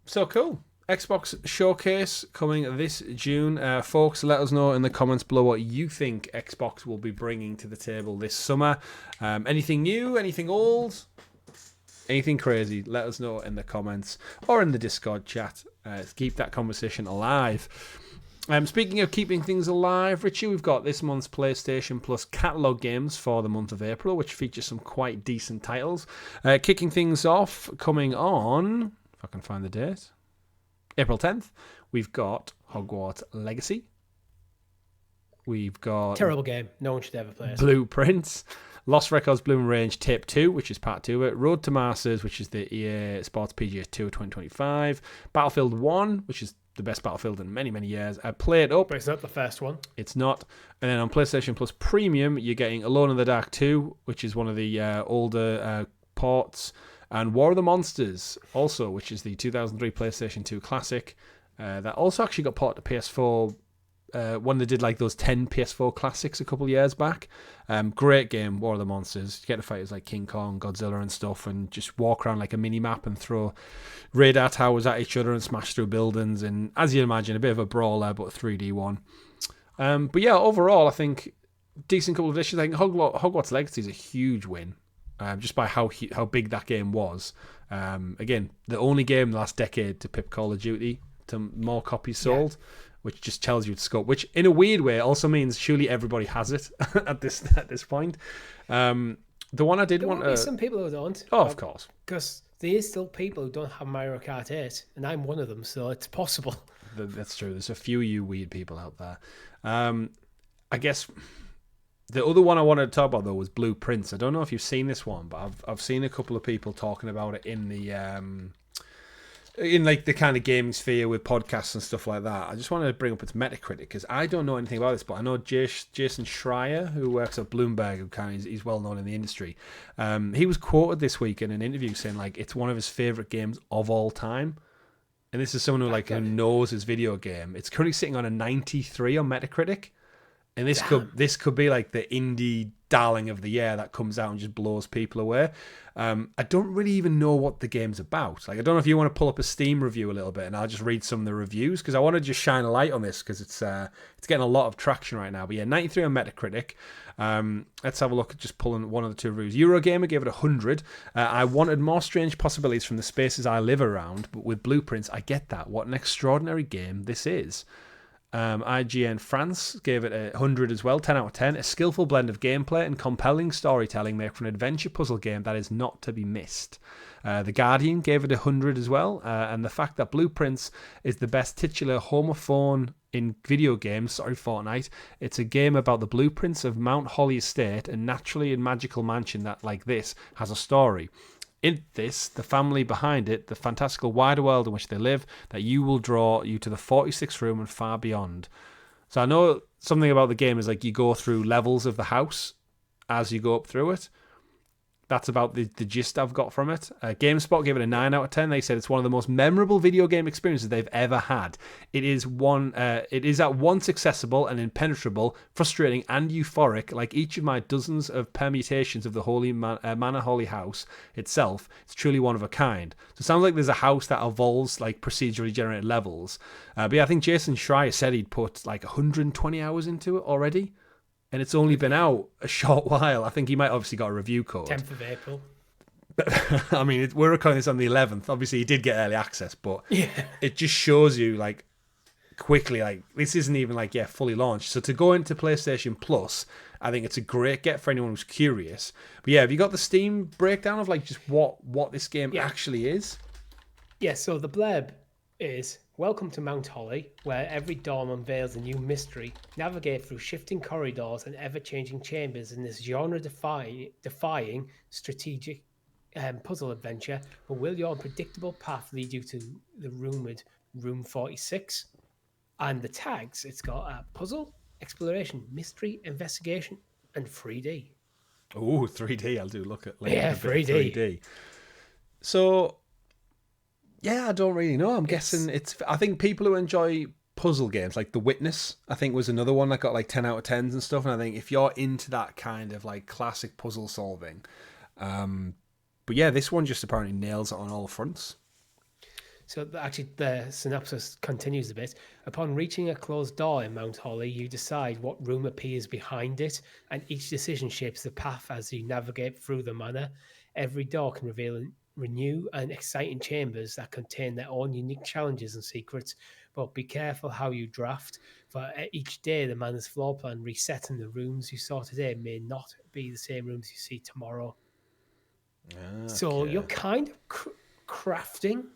So cool. Xbox Showcase coming this June. Folks, let us know in the comments below what you think Xbox will be bringing to the table this summer. Anything new? Anything old? Anything crazy? Let us know in the comments or in the Discord chat. Keep that conversation alive. Speaking of keeping things alive, Richie, we've got this month's PlayStation Plus catalogue games for the month of April, which features some quite decent titles. Kicking things off, coming on, if I can find the date, April 10th, we've got Hogwarts Legacy. We've got... Terrible game. No one should ever play it. Blueprints. Lost Records Bloom Range Tape 2, which is part 2 of it. Road to Masters, which is the EA Sports PGA Tour 2025. Battlefield 1, which is the best Battlefield in many, many years. I played up. But it's not the first one. It's not. And then on PlayStation Plus Premium, you're getting Alone in the Dark 2, which is one of the older ports. And War of the Monsters, also, which is the 2003 PlayStation 2 classic. That also actually got ported to PS4 when they did like those 10 PS4 classics a couple of years back. Great game, War of the Monsters. You get to fight as like King Kong, Godzilla and stuff, and just walk around like a mini map and throw radar towers at each other and smash through buildings. And as you imagine, a bit of a brawler, but a 3D one. But yeah, overall, I think decent couple of additions. I think Hogwarts Legacy is a huge win. Just by how big that game was. Again, the only game in the last decade to pip Call of Duty to more copies sold, which just tells you the scope. Which, in a weird way, also means surely everybody has it at this point. The one I did want to... some people who don't. Oh, of course. Because there is still people who don't have Mario Kart 8, and I'm one of them, so it's possible. That's true. There's a few of you weird people out there. I guess... The other one I wanted to talk about, though, was Blueprints. I don't know if you've seen this one, but I've seen a couple of people talking about it in the in like the kind of gaming sphere with podcasts and stuff like that. I just wanted to bring up its Metacritic because I don't know anything about this, but I know Jason Schreier, who works at Bloomberg, who he's well known in the industry. He was quoted this week in an interview saying like it's one of his favorite games of all time. And this is someone who knows his video game. It's currently sitting on a 93 on Metacritic. And this could be like the indie darling of the year that comes out and just blows people away. I don't really even know what the game's about. Like, I don't know if you want to pull up a Steam review a little bit, and I'll just read some of the reviews, because I want to just shine a light on this, because it's getting a lot of traction right now. But yeah, 93 on Metacritic. Let's have a look at just pulling one of the two reviews. Eurogamer gave it 100. I wanted more strange possibilities from the spaces I live around, but with Blueprints, I get that. What an extraordinary game this is. IGN France gave it 100 as well, 10 out of 10. A skillful blend of gameplay and compelling storytelling make for an adventure puzzle game that is not to be missed. The Guardian gave it 100 as well, and the fact that Blueprints is the best titular homophone in video games, sorry Fortnite, it's a game about the blueprints of Mount Holly Estate, a naturally and magical mansion that, like this, has a story. In this, the family behind it, the fantastical wider world in which they live, that you will draw you to the 46th room and far beyond. So I know something about the game is like you go through levels of the house as you go up through it. That's about the gist I've got from it. GameSpot gave it a 9 out of 10. They said it's one of the most memorable video game experiences they've ever had. It is at once accessible and impenetrable, frustrating and euphoric, like each of my dozens of permutations of the Manor Holy House itself. It's truly one of a kind. So it sounds like there's a house that evolves like procedurally generated levels. But yeah, I think Jason Schreier said he'd put like 120 hours into it already. And it's only been out a short while. I think he might obviously got a review code. 10th of April. I mean, we're recording this on the 11th. Obviously, he did get early access, but it just shows you, like, quickly, like, this isn't even, like, fully launched. So to go into PlayStation Plus, I think it's a great get for anyone who's curious. But yeah, have you got the Steam breakdown of, like, just what this game actually is? Yeah, so the blurb is... Welcome to Mount Holly, where every dawn unveils a new mystery. Navigate through shifting corridors and ever-changing chambers in this genre-defying strategic puzzle adventure. But will your unpredictable path lead you to the rumoured Room 46? And the tags, it's got puzzle, exploration, mystery, investigation, and 3D. Oh, 3D. I'll do look at later. Yeah, 3D. So... yeah, I don't really know. I'm guessing I think people who enjoy puzzle games, like The Witness, I think was another one that got like 10 out of 10s and stuff. And I think if you're into that kind of like classic puzzle solving, but yeah, this one just apparently nails it on all fronts. So actually, the synopsis continues a bit. Upon reaching a closed door in Mount Holly, you decide what room appears behind it, and each decision shapes the path as you navigate through the manor. Every door can reveal new and exciting chambers that contain their own unique challenges and secrets, but be careful how you draft, for each day the manor's floor plan resets, and the rooms you saw today may not be the same rooms you see tomorrow. Okay. So you're kind of crafting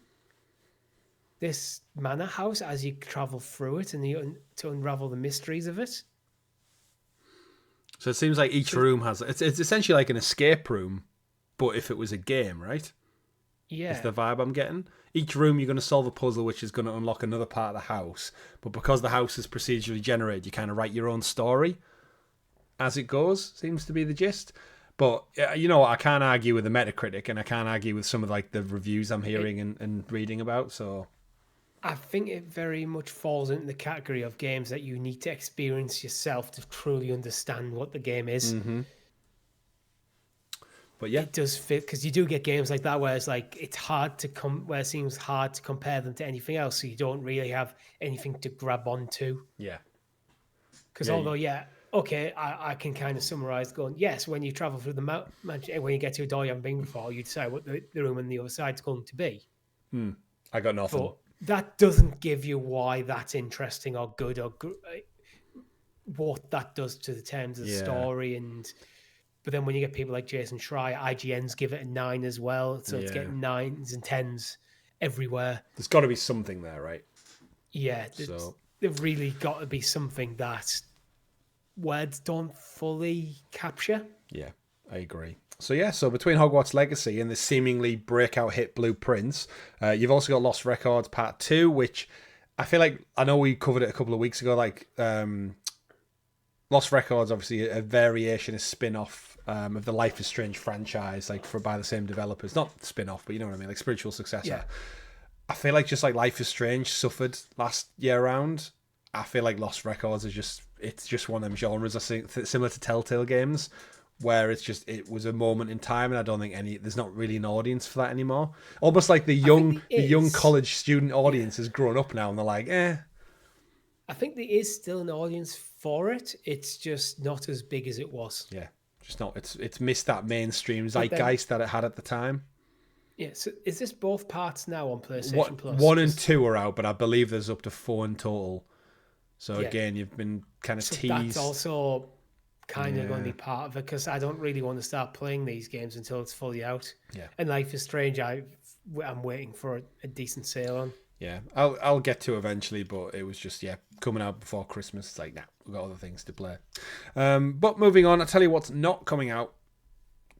this manor house as you travel through it and to unravel the mysteries of it. So it seems like each room has... It's essentially like an escape room, but if it was a game, right? Yeah. Is the vibe I'm getting. Each room you're going to solve a puzzle which is going to unlock another part of the house. But because the house is procedurally generated, you kind of write your own story as it goes, seems to be the gist. But, you know, I can't argue with the Metacritic, and I can't argue with some of like the reviews I'm hearing and reading about, so... I think it very much falls into the category of games that you need to experience yourself to truly understand what the game is. Mm-hmm. But yeah, it does fit, because you do get games like that where it's like it seems hard to compare them to anything else, so you don't really have anything to grab onto. Yeah. Because I can kind of summarize going, yes, when you travel through the mountain, when you get to a door you haven't been before, you decide what the room on the other side is going to be. I got nothing. But that doesn't give you why that's interesting or good or what that does to the terms of the story. But then when you get people like Jason Schreier, IGN's give it a 9 as well. So it's getting 9s and 10s everywhere. There's got to be something there, right? Yeah. There's really got to be something that words don't fully capture. Yeah, I agree. So between Hogwarts Legacy and the seemingly breakout hit Blueprints, you've also got Lost Records Part 2, which I feel like, I know we covered it a couple of weeks ago, like Lost Records, obviously a variation, a spin-off of the Life is Strange franchise, like by the same developers. Not spin-off, but you know what I mean, like spiritual successor. Yeah. I feel like just like Life is Strange suffered last year round, I feel like Lost Records is just it's just one of them genres, I think, similar to Telltale games, where it was a moment in time, and I don't think there's not really an audience for that anymore. Almost like the young college student audience has grown up now, and they're like, eh. I think there is still an audience for it. It's just not as big as it was. Yeah, just not. It's missed that mainstream zeitgeist that it had at the time. Yeah. So is this both parts now on PlayStation Plus? 1 and 2 are out, but I believe there's up to 4 in total. So again, you've been kind of teased. That's also kind of going to be part of it, because I don't really want to start playing these games until it's fully out. Yeah. And Life is Strange, I'm waiting for a decent sale on. Yeah, I'll get to eventually, but it was just coming out before Christmas. It's like, nah, we've got other things to play. But moving on, I'll tell you what's not coming out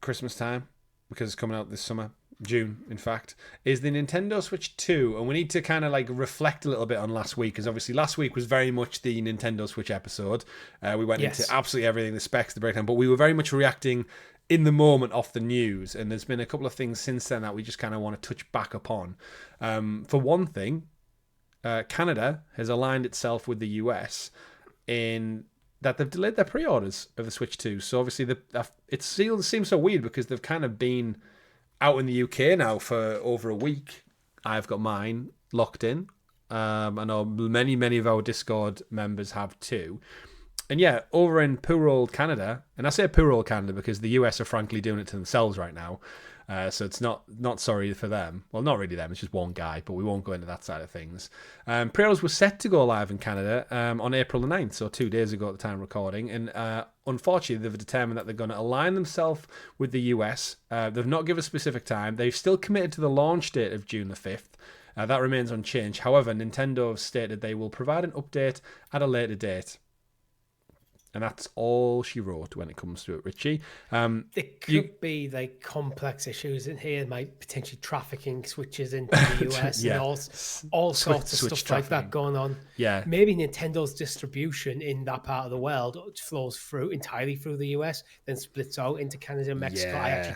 Christmas time, because it's coming out this summer, June, in fact, is the Nintendo Switch 2. And we need to kind of like reflect a little bit on last week, because obviously last week was very much the Nintendo Switch episode. We went into absolutely everything, the specs, the breakdown, but we were very much reacting in the moment off the news. And there's been a couple of things since then that we just kind of want to touch back upon. For one thing, Canada has aligned itself with the US in that they've delayed their pre-orders of the Switch 2. So obviously it seems so weird, because they've kind of been out in the UK now for over a week. I've got mine locked in. I know many of our Discord members have too. And over in poor old Canada, and I say poor old Canada because the US are frankly doing it to themselves right now. So it's not sorry for them. Well, not really them. It's just one guy, but we won't go into that side of things. Pre-orders were set to go live in Canada on April the 9th, so 2 days ago at the time of recording. And unfortunately, they've determined that they're going to align themselves with the US. They've not given a specific time. They've still committed to the launch date of June the 5th. That remains unchanged. However, Nintendo have stated they will provide an update at a later date. And that's all she wrote when it comes to it, Richie. There could be like complex issues in here, like potentially trafficking switches into the US and all sorts of stuff like that going on. Yeah. Maybe Nintendo's distribution in that part of the world flows entirely through the US, then splits out into Canada and Mexico. Yeah.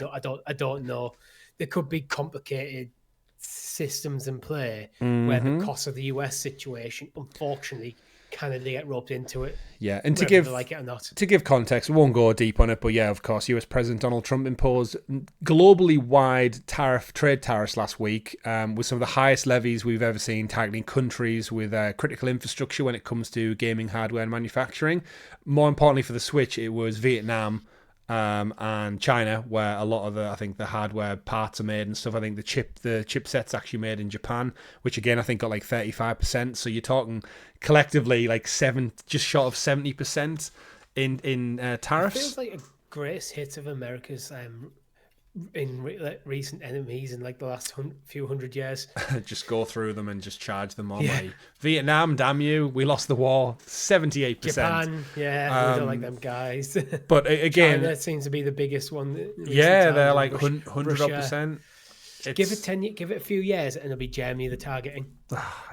I don't know. There could be complicated systems in play where the cost of the US situation, unfortunately, Canada get roped into it. Yeah, and to give like it or not. To give context, we won't go deep on it, but of course, US President Donald Trump imposed globally wide trade tariffs last week, with some of the highest levies we've ever seen targeting countries with critical infrastructure when it comes to gaming hardware and manufacturing. More importantly for the Switch, it was Vietnam and China, where a lot of the hardware parts are made and stuff. I think the chipset's actually made in Japan, which again I think got like 35%. So you're talking collectively like just short of 70% in tariffs. It feels like a great hit of America's recent enemies in like the last few hundred years. Just go through them and just charge them all money. Vietnam, damn you, we lost the war. 78%. Japan, we don't like them guys. But again, China seems to be the biggest one. They're like 100%. Give it a few years and it'll be Germany the targeting.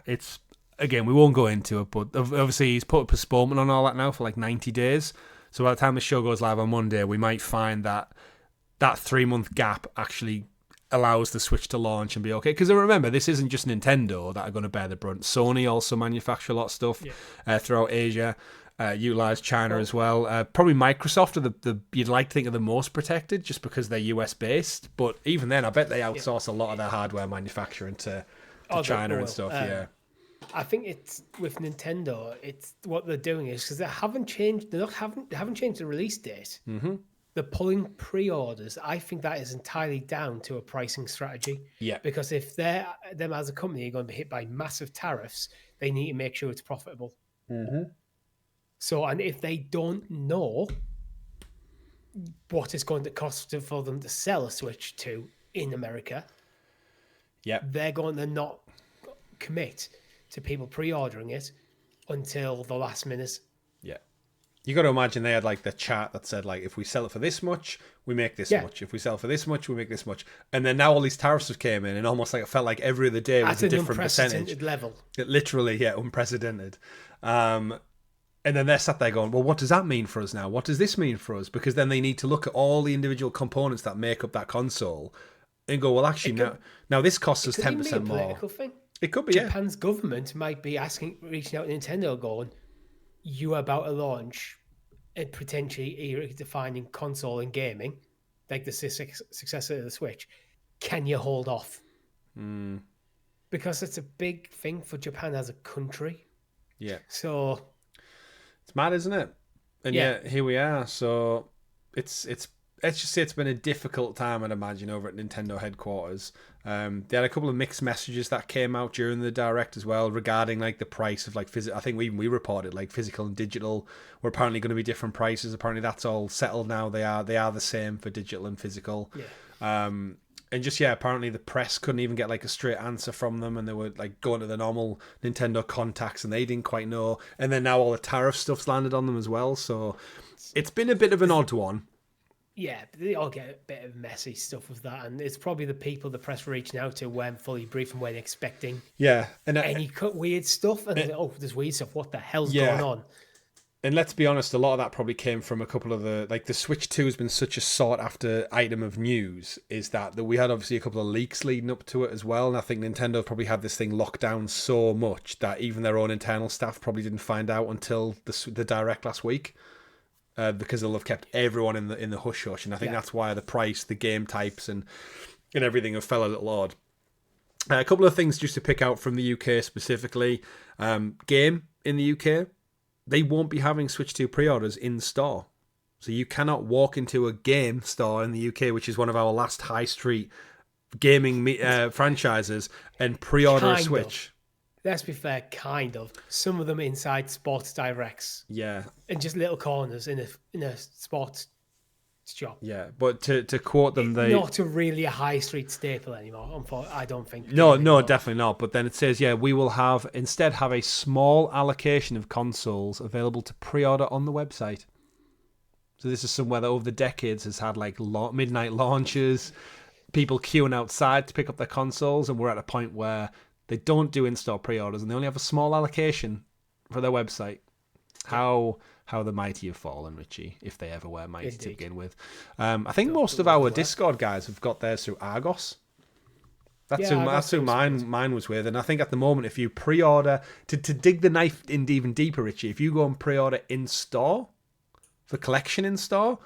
It's again, we won't go into it, but obviously he's put a postponement on all that now for like 90 days. So by the time the show goes live on Monday, we might find that 3-month gap actually allows the Switch to launch and be okay. Because remember, this isn't just Nintendo that are going to bear the brunt. Sony also manufacture a lot of stuff throughout Asia, utilize China as well. Probably Microsoft are you'd like to think are the most protected just because they're US based. But even then, I bet they outsource a lot of their hardware manufacturing to China and stuff. I think it's with Nintendo. It's what they're doing is because they haven't changed. They haven't changed the release date. Mm-hmm. They're pulling pre-orders. I think that is entirely down to a pricing strategy. Yeah. Because if them as a company are going to be hit by massive tariffs, they need to make sure it's profitable. Mm-hmm. So, and if they don't know what it's going to cost for them to sell a Switch 2 in America, they're going to not commit to people pre-ordering it until the last minute. Yeah. You got to imagine they had like the chart that said like, if we sell it for this much, we make this much. If we sell for this much, we make this much. And then now all these tariffs have came in, and almost like it felt like every other day was a different percentage. Level. It literally, unprecedented. And then they're sat there going, well, what does that mean for us now? What does this mean for us? Because then they need to look at all the individual components that make up that console and go, well, actually, now this costs us 10% more. Thing. It could be, Japan's government might be reaching out to Nintendo going, you are about to launch a potentially era-defining console in gaming, like the successor to the Switch, can you hold off? Because it's a big thing for Japan as a country. Yeah. So it's mad, isn't it? And yet here we are. So it's let's just say it's been a difficult time, I'd imagine, over at Nintendo headquarters. They had a couple of mixed messages that came out during the Direct as well regarding like the price of like I think we reported like physical and digital were apparently going to be different prices. Apparently that's all settled now. They are the same for digital and physical. Yeah. And just apparently the press couldn't even get like a straight answer from them, and they were like going to the normal Nintendo contacts and they didn't quite know. And then now all the tariff stuff's landed on them as well. So it's been a bit of an odd one. Yeah, they all get a bit of messy stuff with that, and it's probably the people the press were reaching out to weren't fully briefed and weren't expecting any weird stuff. And there's weird stuff. What the hell's going on? And let's be honest, a lot of that probably came from a couple of the Switch 2 has been such a sought after item of news, is that we had obviously a couple of leaks leading up to it as well. And I think Nintendo probably had this thing locked down so much that even their own internal staff probably didn't find out until the Direct last week. Because they'll have kept everyone in the hush hush, and I think that's why the price, the game types, and everything have fell a little odd. A couple of things just to pick out from the UK specifically. Game in the UK, they won't be having Switch 2 pre-orders in store, so you cannot walk into a game store in the UK, which is one of our last high street gaming franchises, and pre-order a Switch. Let's be fair, kind of. Some of them inside sports directs. Yeah. And just little corners in a sports shop. Yeah, but to quote them, they... Not a really a high street staple anymore, I don't think. No, definitely not. But then it says, we will instead have a small allocation of consoles available to pre-order on the website. So this is somewhere that over the decades has had like midnight launches, people queuing outside to pick up their consoles, and we're at a point where they don't do in-store pre-orders, and they only have a small allocation for their website. How the mighty have fallen, Richie, if they ever were mighty to begin with. I think most of our Discord guys have got theirs through Argos. That's who mine was with. And I think at the moment, if you pre-order, to dig the knife in even deeper, Richie, if you go and pre-order in-store, for collection in-store,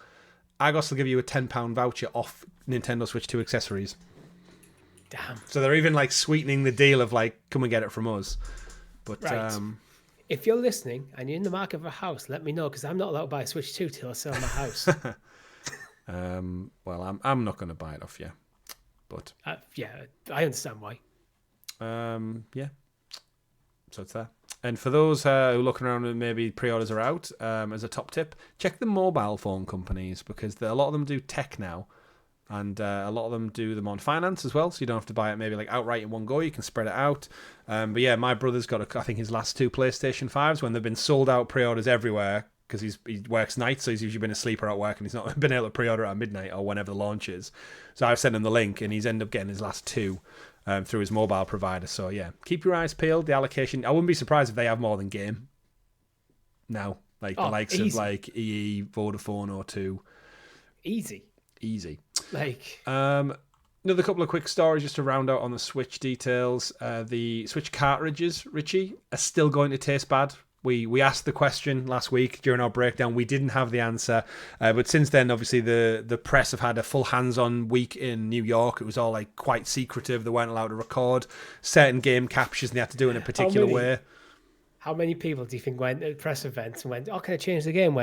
Argos will give you a £10 voucher off Nintendo Switch 2 accessories. Damn. So they're even like sweetening the deal of like, come and get it from us. But right. If you're listening and you're in the market for a house, let me know, because I'm not allowed to buy a Switch 2 till I sell my house. Well, I'm not going to buy it off you, but I understand why. Yeah. So it's there. And for those who are looking around and maybe pre-orders are out, as a top tip, check the mobile phone companies, because a lot of them do tech now. And a lot of them do them on finance as well, so you don't have to buy it maybe like outright in one go. You can spread it out. But yeah, my brother's got, I think, his last 2 PlayStation 5s when they've been sold out pre-orders everywhere, because he works nights, so he's usually been a sleeper at work, and he's not been able to pre-order at midnight or whenever the launch is. So I've sent him the link, and he's ended up getting his last 2 through his mobile provider. So yeah, keep your eyes peeled. The allocation, I wouldn't be surprised if they have more than game now, like the likes of like EE, Vodafone, or 2. Easy. Like another couple of quick stories just to round out on the Switch details. The Switch cartridges, Richie, are still going to taste bad. We asked the question last week during our breakdown. We didn't have the answer, but since then, obviously the press have had a full hands-on week in New York. It was all like quite secretive. They weren't allowed to record certain game captures, and they had to do it in a particular way. How many people do you think went to press events and went, "Oh, can I change the game?"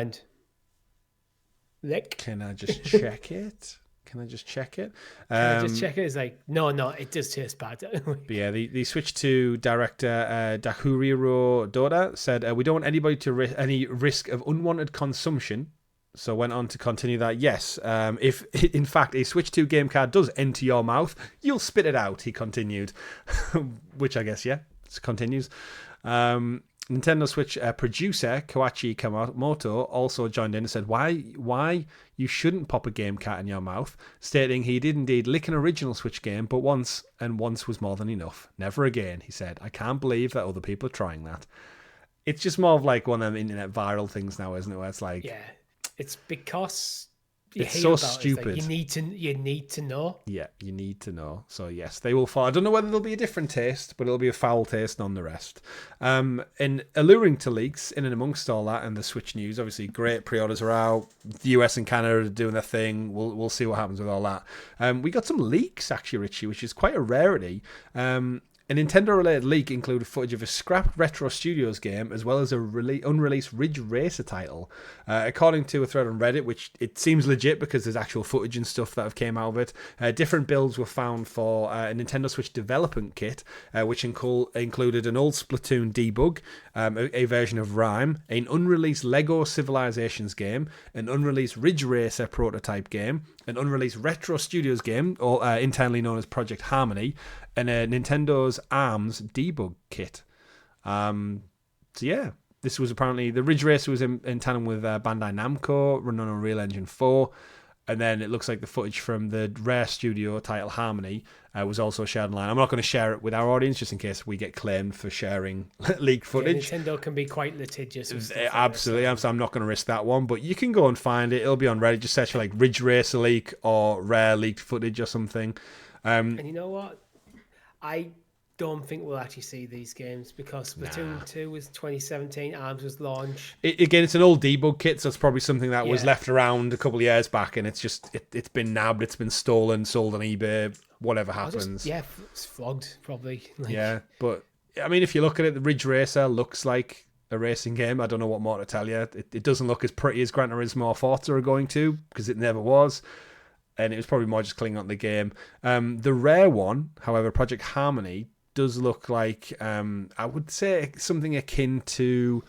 Lick. Can I just check it? Can I just check it? It's like, no, it does taste bad. But yeah, the Switch 2 director, Dahuriro Doda, said, we don't want anybody to any risk of unwanted consumption. So went on to continue that, yes, if in fact a Switch 2 game card does enter your mouth, you'll spit it out, he continued. Which I guess, it continues. Nintendo Switch producer Koichi Kawamoto also joined in and said why you shouldn't pop a game cat in your mouth, stating he did indeed lick an original Switch game, but once was more than enough. Never again, he said. I can't believe that other people are trying that. It's just more of like one of them internet viral things now, isn't it? Where it's like... Yeah, it's because It's so stupid. Like you need to know. Yeah, you need to know. So yes, they will fall. I don't know whether there'll be a different taste, but it'll be a foul taste on the rest. And alluring to leaks, in and amongst all that and the Switch news, obviously great pre-orders are out. The US and Canada are doing their thing. We'll see what happens with all that. We got some leaks actually, Richie, which is quite a rarity. A Nintendo-related leak included footage of a scrapped Retro Studios game, as well as a unreleased Ridge Racer title. According to a thread on Reddit, which it seems legit because there's actual footage and stuff that have came out of it, different builds were found for a Nintendo Switch development kit, which included an old Splatoon debug, a version of Rhyme, an unreleased Lego Civilizations game, an unreleased Ridge Racer prototype game, an unreleased Retro Studios game, or internally known as Project Harmony, and a Nintendo's ARMS debug kit. So yeah, this was apparently the Ridge Racer was in tandem with Bandai Namco, running on Unreal Engine 4, and then it looks like the footage from the Rare Studio title Harmony was also shared online. I'm not going to share it with our audience just in case we get claimed for sharing leaked footage. Yeah, Nintendo can be quite litigious. Absolutely, so I'm not going to risk that one, but you can go and find it. It'll be on Reddit. Just search for like Ridge Racer leak or Rare leaked footage or something. And you know what? I don't think we'll actually see these games because Splatoon 2 was 2017, ARMS was launched. Again, it's an old debug kit, so it's probably something that was left around a couple of years back, and it's just it's been nabbed, it's been stolen, sold on eBay, whatever happens. It's flogged probably. Yeah, but I mean, if you look at it, the Ridge Racer looks like a racing game. I don't know what more to tell you. It doesn't look as pretty as Gran Turismo or Forza are going to, because it never was. And it was probably more just clinging on to the game. The rare one, however, Project Harmony, does look like, I would say, something akin to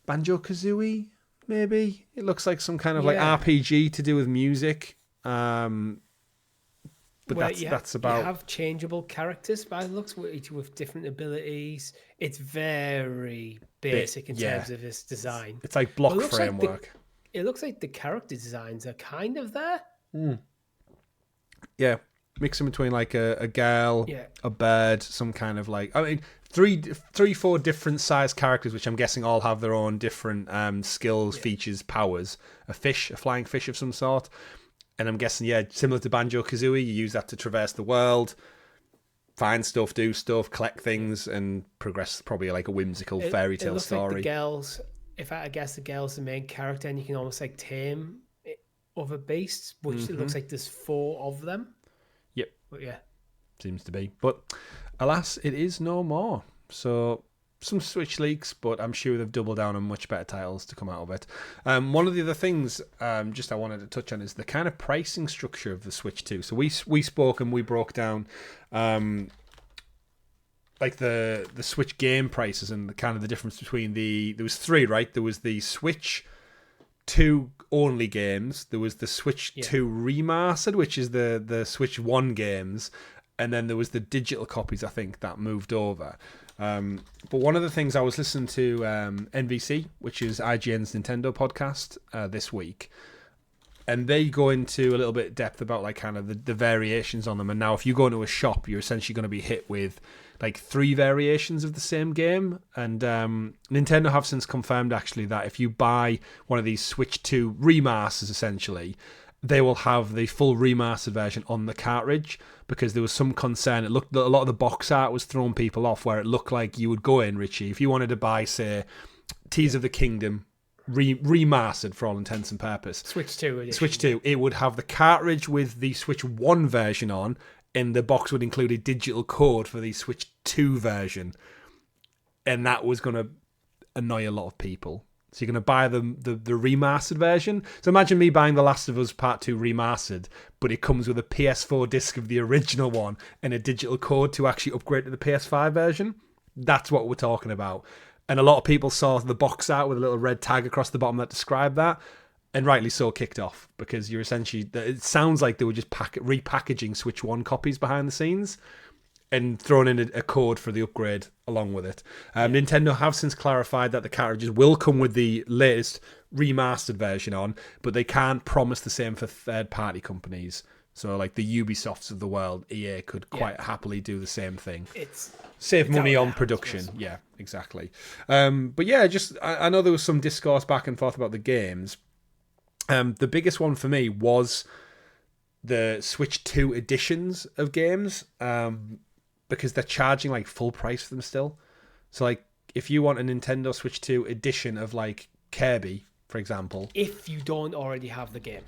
Banjo-Kazooie, maybe. It looks like some kind of like RPG to do with music. But that's about... You have changeable characters by the looks, with different abilities. It's very basic in terms of its design. It's like block framework. It looks like the character designs are kind of there. Yeah, mixing between like a girl, a bird, some kind of like, I mean, three, 4 different size characters, which I'm guessing all have their own different skills, features, powers. A flying fish of some sort, and I'm guessing similar to Banjo-Kazooie, you use that to traverse the world, find stuff, do stuff, collect things, and progress. Probably like a whimsical fairy tale story. Like the girls, I guess the girl's the main character, and you can almost like tame other beasts, which it looks like there's 4 of them. Yep. But yeah. Seems to be. But alas, it is no more. So some Switch leaks, but I'm sure they've doubled down on much better titles to come out of it. One of the other things I wanted to touch on is the kind of pricing structure of the Switch 2. So we spoke and we broke down like the Switch game prices and the kind of the difference between there was 3, right? There was the Switch 2 only games, there was the Switch 2 remastered, which is the Switch 1 games, and then there was the digital copies, I think, that moved over. But one of the things, I was listening to NVC, which is IGN's Nintendo podcast, this week, and they go into a little bit of depth about like kind of the variations on them. And now if you go into a shop, you're essentially going to be hit with like 3 variations of the same game. And Nintendo have since confirmed actually that if you buy one of these Switch 2 remasters, essentially, they will have the full remastered version on the cartridge, because there was some concern. It looked, a lot of the box art was throwing people off, where it looked like you would go in, Richie, if you wanted to buy, say, Tears of the Kingdom remastered for all intents and purposes. Switch 2 edition. Switch 2. It would have the cartridge with the Switch 1 version on, and the box would include a digital code for the Switch 2 version. And that was going to annoy a lot of people. So you're going to buy the remastered version. So imagine me buying The Last of Us Part 2 remastered, but it comes with a PS4 disc of the original one and a digital code to actually upgrade to the PS5 version. That's what we're talking about. And a lot of people saw the box art with a little red tag across the bottom that described that, and rightly so, kicked off, because you're essentially, it sounds like they were just repackaging Switch 1 copies behind the scenes and throwing in a code for the upgrade along with it. Nintendo have since clarified that the cartridges will come with the latest remastered version on, but they can't promise the same for third-party companies. So like the Ubisofts of the world, EA could quite happily do the same thing. Save money on production. Yeah, exactly. But yeah, just I know there was some discourse back and forth about the games. The biggest one for me was the Switch 2 editions of games, because they're charging like full price for them still. So like if you want a Nintendo Switch 2 edition of like Kirby, for example, if you don't already have the game,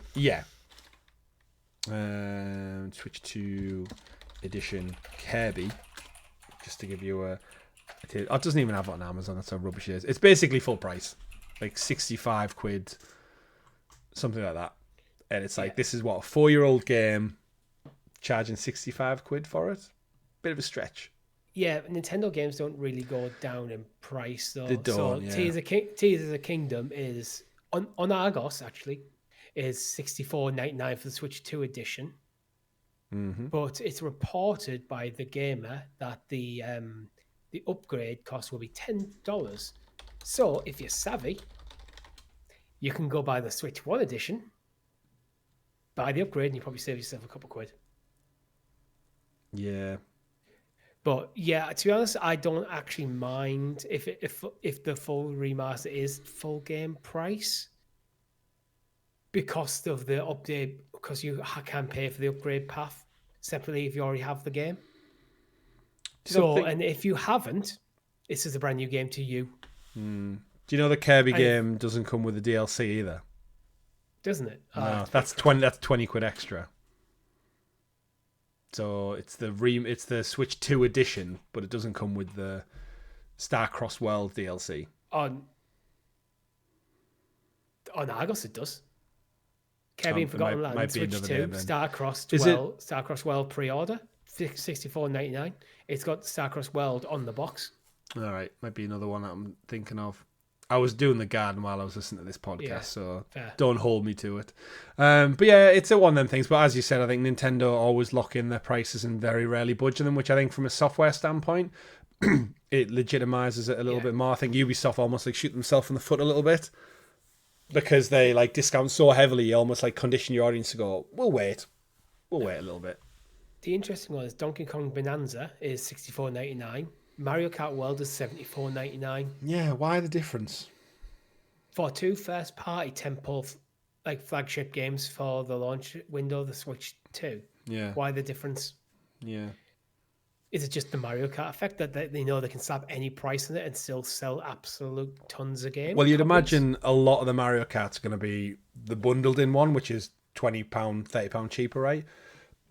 Switch 2 edition Kirby, just to give you it doesn't even have it on Amazon. That's how rubbish it is. It's basically full price, like 65 quid, something like that. And it's like, this is what, a 4-year-old game, charging 65 quid for it? Bit of a stretch. Yeah, Nintendo games don't really go down in price, though. They don't, Tears of the Kingdom is, on Argos, actually, is $64.99 for the Switch 2 edition. Mm-hmm. But it's reported by The Gamer that the upgrade cost will be $10. So if you're savvy, you can go buy the Switch 1 edition, buy the upgrade, and you probably save yourself a couple quid. Yeah. But yeah, to be honest, I don't actually mind if the full remaster is full game price because of the update, because you can pay for the upgrade path separately if you already have the game. And if you haven't, this is a brand new game to you. Do you know the Kirby game doesn't come with the DLC either? Doesn't it? No, that's 20 quid extra. So it's the Switch 2 edition, but it doesn't come with the Star-Crossed World DLC. On Argos it does. Kirby and Forgotten Land, Switch 2, Star-Crossed World pre-order, $64.99. It's got Star-Crossed World on the box. All right, might be another one I'm thinking of. I was doing the garden while I was listening to this podcast, so fair. Don't hold me to it. But yeah, it's one of them things. But as you said, I think Nintendo always lock in their prices and very rarely budge them, which I think from a software standpoint, it legitimizes it a little bit more. I think Ubisoft almost like shoot themselves in the foot a little bit because they like discount so heavily, you almost like condition your audience to go, we'll wait a little bit. The interesting one is Donkey Kong Bonanza is $64.99. Mario Kart World is $74.99. Yeah, why the difference? For 2 first-party tentpole like flagship games for the launch window of the Switch 2. Yeah. Why the difference? Yeah. Is it just the Mario Kart effect that they know they can slap any price on it and still sell absolute tons of games? Well, you'd imagine a lot of the Mario Karts are going to be the bundled in one, which is £20, £30 cheaper, right?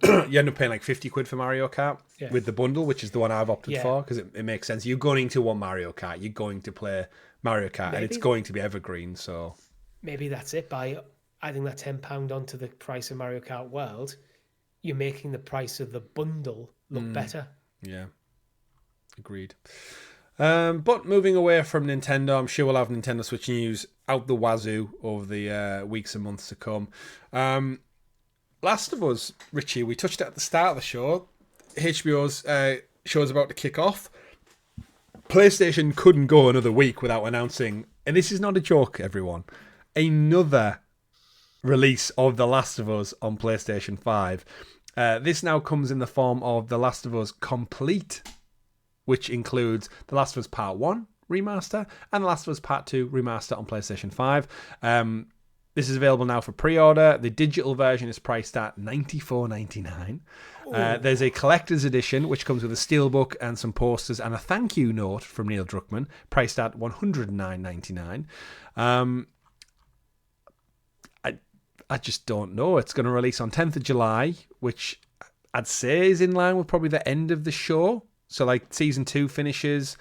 You end up paying like 50 quid for Mario Kart with the bundle, which is the one I've opted for because it makes sense. You're going to want Mario Kart. You're going to play Mario Kart, and it's going to be evergreen. So maybe that's it. By adding that £10 onto the price of Mario Kart World, you're making the price of the bundle look better. Yeah, agreed. But moving away from Nintendo, I'm sure we'll have Nintendo Switch news out the wazoo over the weeks and months to come. Last of Us, Richie, we touched it at the start of the show. HBO's show's about to kick off. PlayStation couldn't go another week without announcing, and this is not a joke, everyone, another release of The Last of Us on PlayStation 5. This now comes in the form of The Last of Us Complete, which includes The Last of Us Part 1 remaster and The Last of Us Part 2 remaster on PlayStation 5. This is available now for pre-order. The digital version is priced at $94.99. There's a collector's edition, which comes with a steelbook and some posters and a thank you note from Neil Druckmann, priced at $109.99. I just don't know. It's going to release on 10th of July, which I'd say is in line with probably the end of the show. So like season 2 finishes,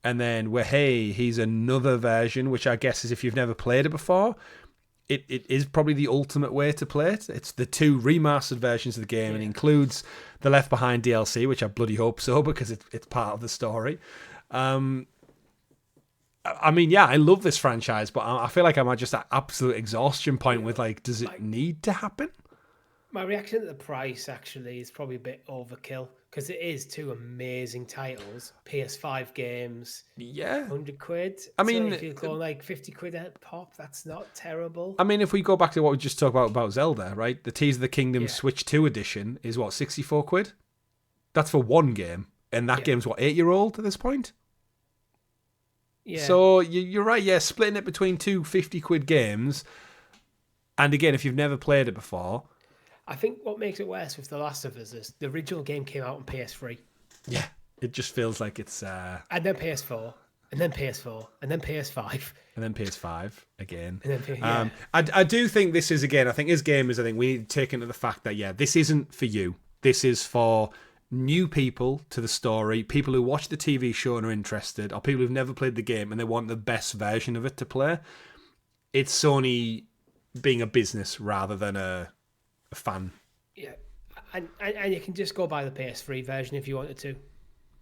and then here's another version, which I guess is if you've never played it before. It is probably the ultimate way to play it. It's the 2 remastered versions of the game and includes the Left Behind DLC, which I bloody hope so because it's part of the story. I mean, I love this franchise, but I feel like I'm at just at absolute exhaustion point with like, does it need to happen? My reaction to the price actually is probably a bit overkill because it is 2 amazing titles, PS5 games. Yeah, 100 quid. I mean, so if you go like 50 quid a pop, that's not terrible. I mean, if we go back to what we just talked about Zelda, right? The Tears of the Kingdom Switch 2 edition is what, 64 quid? That's for one game, and that game's what, 8-year-old at this point? Yeah. So you're right. Yeah, splitting it between 2 50 quid games. And again, if you've never played it before, I think what makes it worse with The Last of Us is the original game came out on PS3. yeah, it just feels like it's and then PS4, and then PS4, and then PS5, and then PS5 again. And then I do think this is, again, I think as gamers, I think we take into the fact that this isn't for you. This is for new people to the story, people who watch the TV show and are interested, or people who've never played the game and they want the best version of it to play. It's Sony being a business rather than a fan. Yeah, and you can just go buy the PS3 version if you wanted to,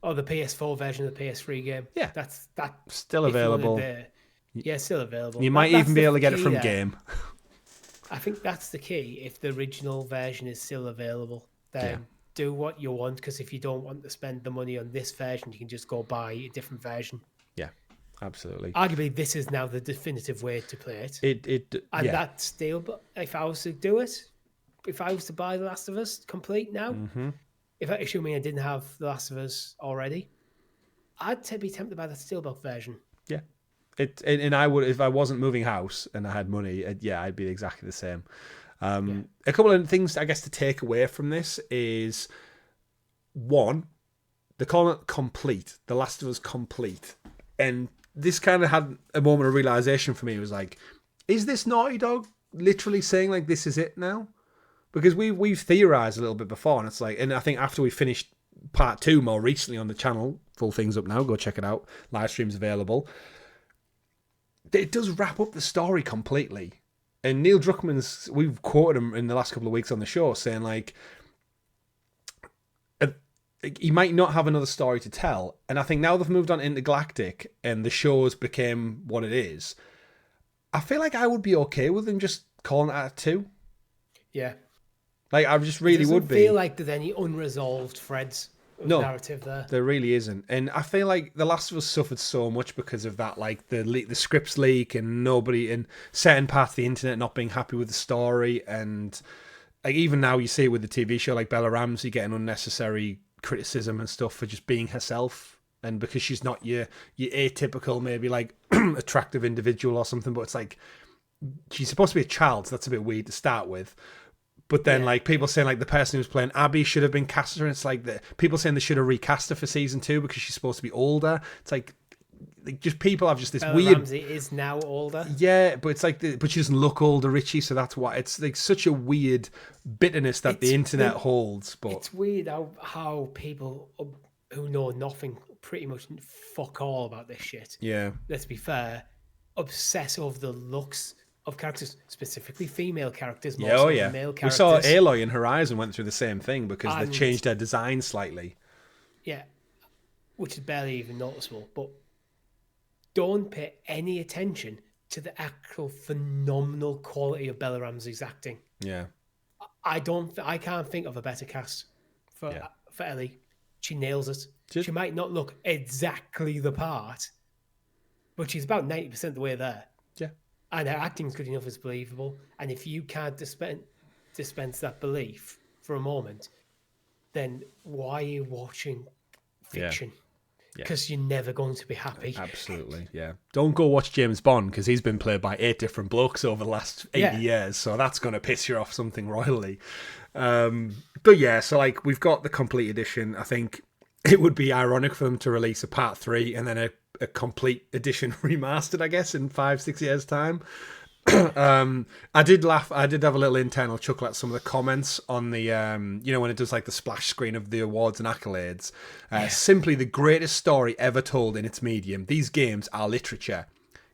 or the PS4 version of the PS3 game. Yeah, that's still available. Yeah, still available. You might even be able to get it from Game. I think that's the key. If the original version is still available, then do what you want. Because if you don't want to spend the money on this version, you can just go buy a different version. Yeah, absolutely. Arguably, this is now the definitive way to play it. That's still. But if I was to do it, if I was to buy The Last of Us complete now, assuming I didn't have The Last of Us already, I'd be tempted by the Steelbook version. Yeah. And I would, if I wasn't moving house and I had money, I'd be exactly the same. A couple of things, I guess, to take away from this is, one, they're calling it complete. The Last of Us complete. And this kind of had a moment of realization for me. It was like, is this Naughty Dog literally saying, like, this is it now? Because we've theorized a little bit before, and it's like, and I think after we finished part 2 more recently on the channel, full thing's up now, go check it out, live streams available, it does wrap up the story completely. And Neil Druckmann's, we've quoted him in the last couple of weeks on the show, saying like, he might not have another story to tell. And I think now they've moved on into Galactic and the show's became what it is, I feel like I would be okay with them just calling it at 2. Yeah. Like, I just really would be. I feel like there's any unresolved threads of narrative there. There really isn't. And I feel like The Last of Us suffered so much because of that, like the scripts leak and nobody in certain parts of the internet not being happy with the story. And like even now you see it with the TV show, like Bella Ramsey getting unnecessary criticism and stuff for just being herself. And because she's not your atypical, maybe like attractive individual or something, but it's like she's supposed to be a child, so that's a bit weird to start with. But then, like, people saying, like, the person who's playing Abby should have been cast her. And it's like, people saying they should have recast her for season 2 because she's supposed to be older. It's like just people have just this Bella weird... Ramsey is now older. Yeah, but it's like... but she doesn't look older, Richie, so that's why. It's like such a weird bitterness that the internet holds. But it's weird how people who know nothing, pretty much fuck all about this shit. Yeah. Let's be fair. Obsess over the looks of characters, specifically female characters, more so than male characters. We saw Aloy in Horizon went through the same thing because they changed their design slightly. Yeah, which is barely even noticeable. But don't pay any attention to the actual phenomenal quality of Bella Ramsey's acting. Yeah, I can't think of a better cast for Ellie. She nails it. She might not look exactly the part, but she's about 90% the way there. Yeah. And her acting's good enough, it's believable. And if you can't dispense that belief for a moment, then why are you watching fiction? Because you're never going to be happy. Absolutely, yeah. Don't go watch James Bond because he's been played by 8 different blokes over the last 80 years, so that's going to piss you off something royally. But yeah, so like we've got the complete edition. I think it would be ironic for them to release a part 3 and then a complete edition remastered, I guess, in 5-6 years' time. I did laugh. I did have a little internal chuckle at some of the comments on the, when it does like the splash screen of the awards and accolades. Simply the greatest story ever told in its medium. These games are literature.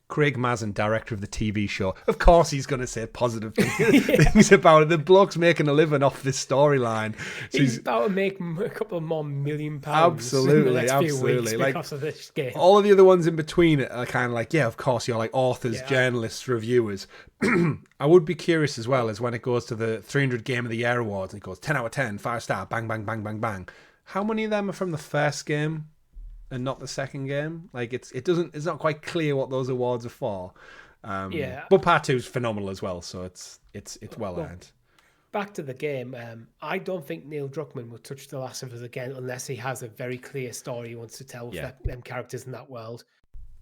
Craig Mazin, director of the TV show. Of course he's going to say positive things about it. The bloke's making a living off this storyline. So he's about to make a couple of more £1 million absolutely, in the next few weeks like, because of this game. All of the other ones in between are kind of like, yeah, of course, you're like authors, journalists, reviewers. I would be curious as well as when it goes to the 300 Game of the Year awards and it goes 10 out of 10, 5-star, bang, bang, bang, bang, bang. How many of them are from the first game and not the second game? Like it's not quite clear what those awards are for. But part 2 is phenomenal as well, so it's well earned. Back to the game, I don't think Neil Druckmann will touch The Last of Us again unless he has a very clear story he wants to tell with them characters in that world.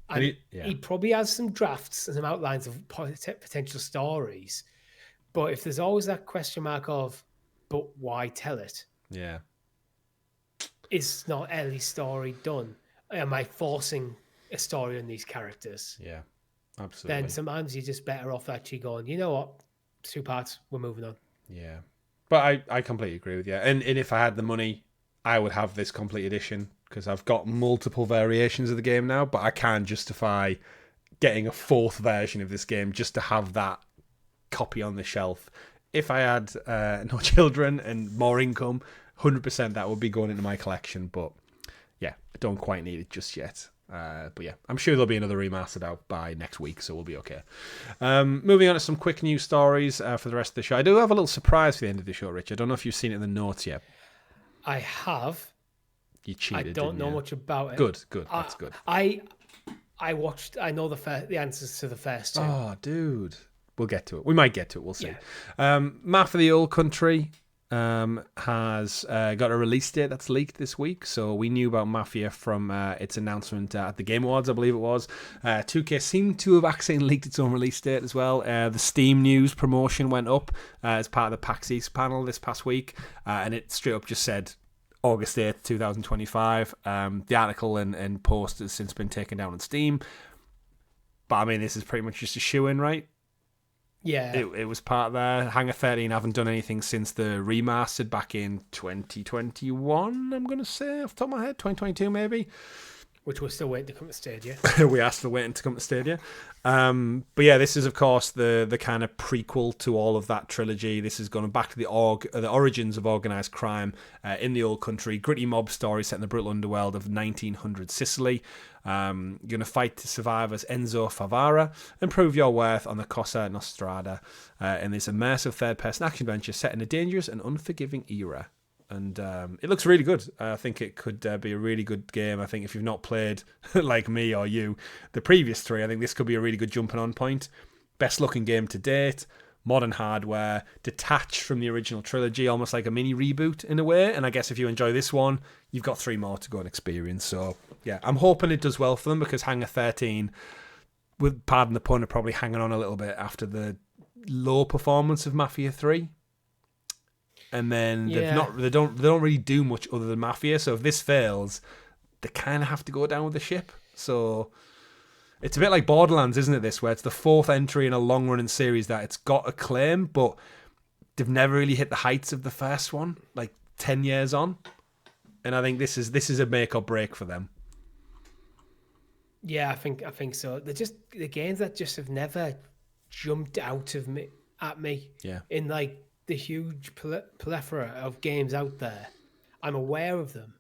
And he probably has some drafts and some outlines of potential stories, But if there's always that question mark of, but why tell it? Yeah. Is not Ellie's story done? Am I forcing a story on these characters? Yeah, absolutely. Then sometimes you're just better off actually going, you know what? 2 parts, we're moving on. Yeah. But I completely agree with you. And if I had the money, I would have this complete edition because I've got multiple variations of the game now, but I can't justify getting a 4th version of this game just to have that copy on the shelf. If I had no children and more income, 100% that would be going into my collection. But yeah, I don't quite need it just yet. But yeah, I'm sure there'll be another remastered out by next week, so we'll be okay. Moving on to some quick news stories for the rest of the show. I do have a little surprise for the end of the show, Rich. I don't know if you've seen it in the notes yet. I have. You cheated. I don't know much about it. Good. That's good. I watched. I know the answers to the first 2. Oh, dude. We'll get to it. We might get to it. We'll see. Yeah. Mafia the Old Country has got a release date that's leaked this week. So we knew about Mafia from its announcement at the Game Awards, I believe it was. 2K seemed to have accidentally leaked its own release date as well. The Steam News promotion went up as part of the PAX East panel this past week, and it straight up just said August 8th, 2025. The article and post has since been taken down on Steam. But I mean, this is pretty much just a shoe-in, right? Yeah. It was part there. Hangar 13 haven't done anything since the remastered back in 2021, I'm going to say, off the top of my head. 2022, maybe. Which we're still waiting to come to Stadia. We are still waiting to come to Stadia. But yeah, this is, of course, the kind of prequel to all of that trilogy. This is going back to the origins of organised crime in the old country. Gritty mob story set in the brutal underworld of 1900 Sicily. You're going to fight to survive as Enzo Favara and prove your worth on the Cosa Nostrada in this immersive third-person action adventure set in a dangerous and unforgiving era. And it looks really good. I think it could be a really good game. I think if you've not played, like me or you, the previous 3, I think this could be a really good jumping on point. Best looking game to date, modern hardware, detached from the original trilogy, almost like a mini reboot in a way. And I guess if you enjoy this one, you've got 3 more to go and experience. So yeah, I'm hoping it does well for them because Hangar 13, with pardon the pun, are probably hanging on a little bit after the low performance of Mafia 3. And then they don't really do much other than Mafia. So if this fails, they kind of have to go down with the ship. So it's a bit like Borderlands, isn't it? This where it's the 4th entry in a long running series that it's got acclaim, but they've never really hit the heights of the first one, like 10 years on. And I think this is a make or break for them. Yeah, I think so. They're just the games that just have never jumped out of me at me. Yeah. In like the huge plethora of games out there, I'm aware of them,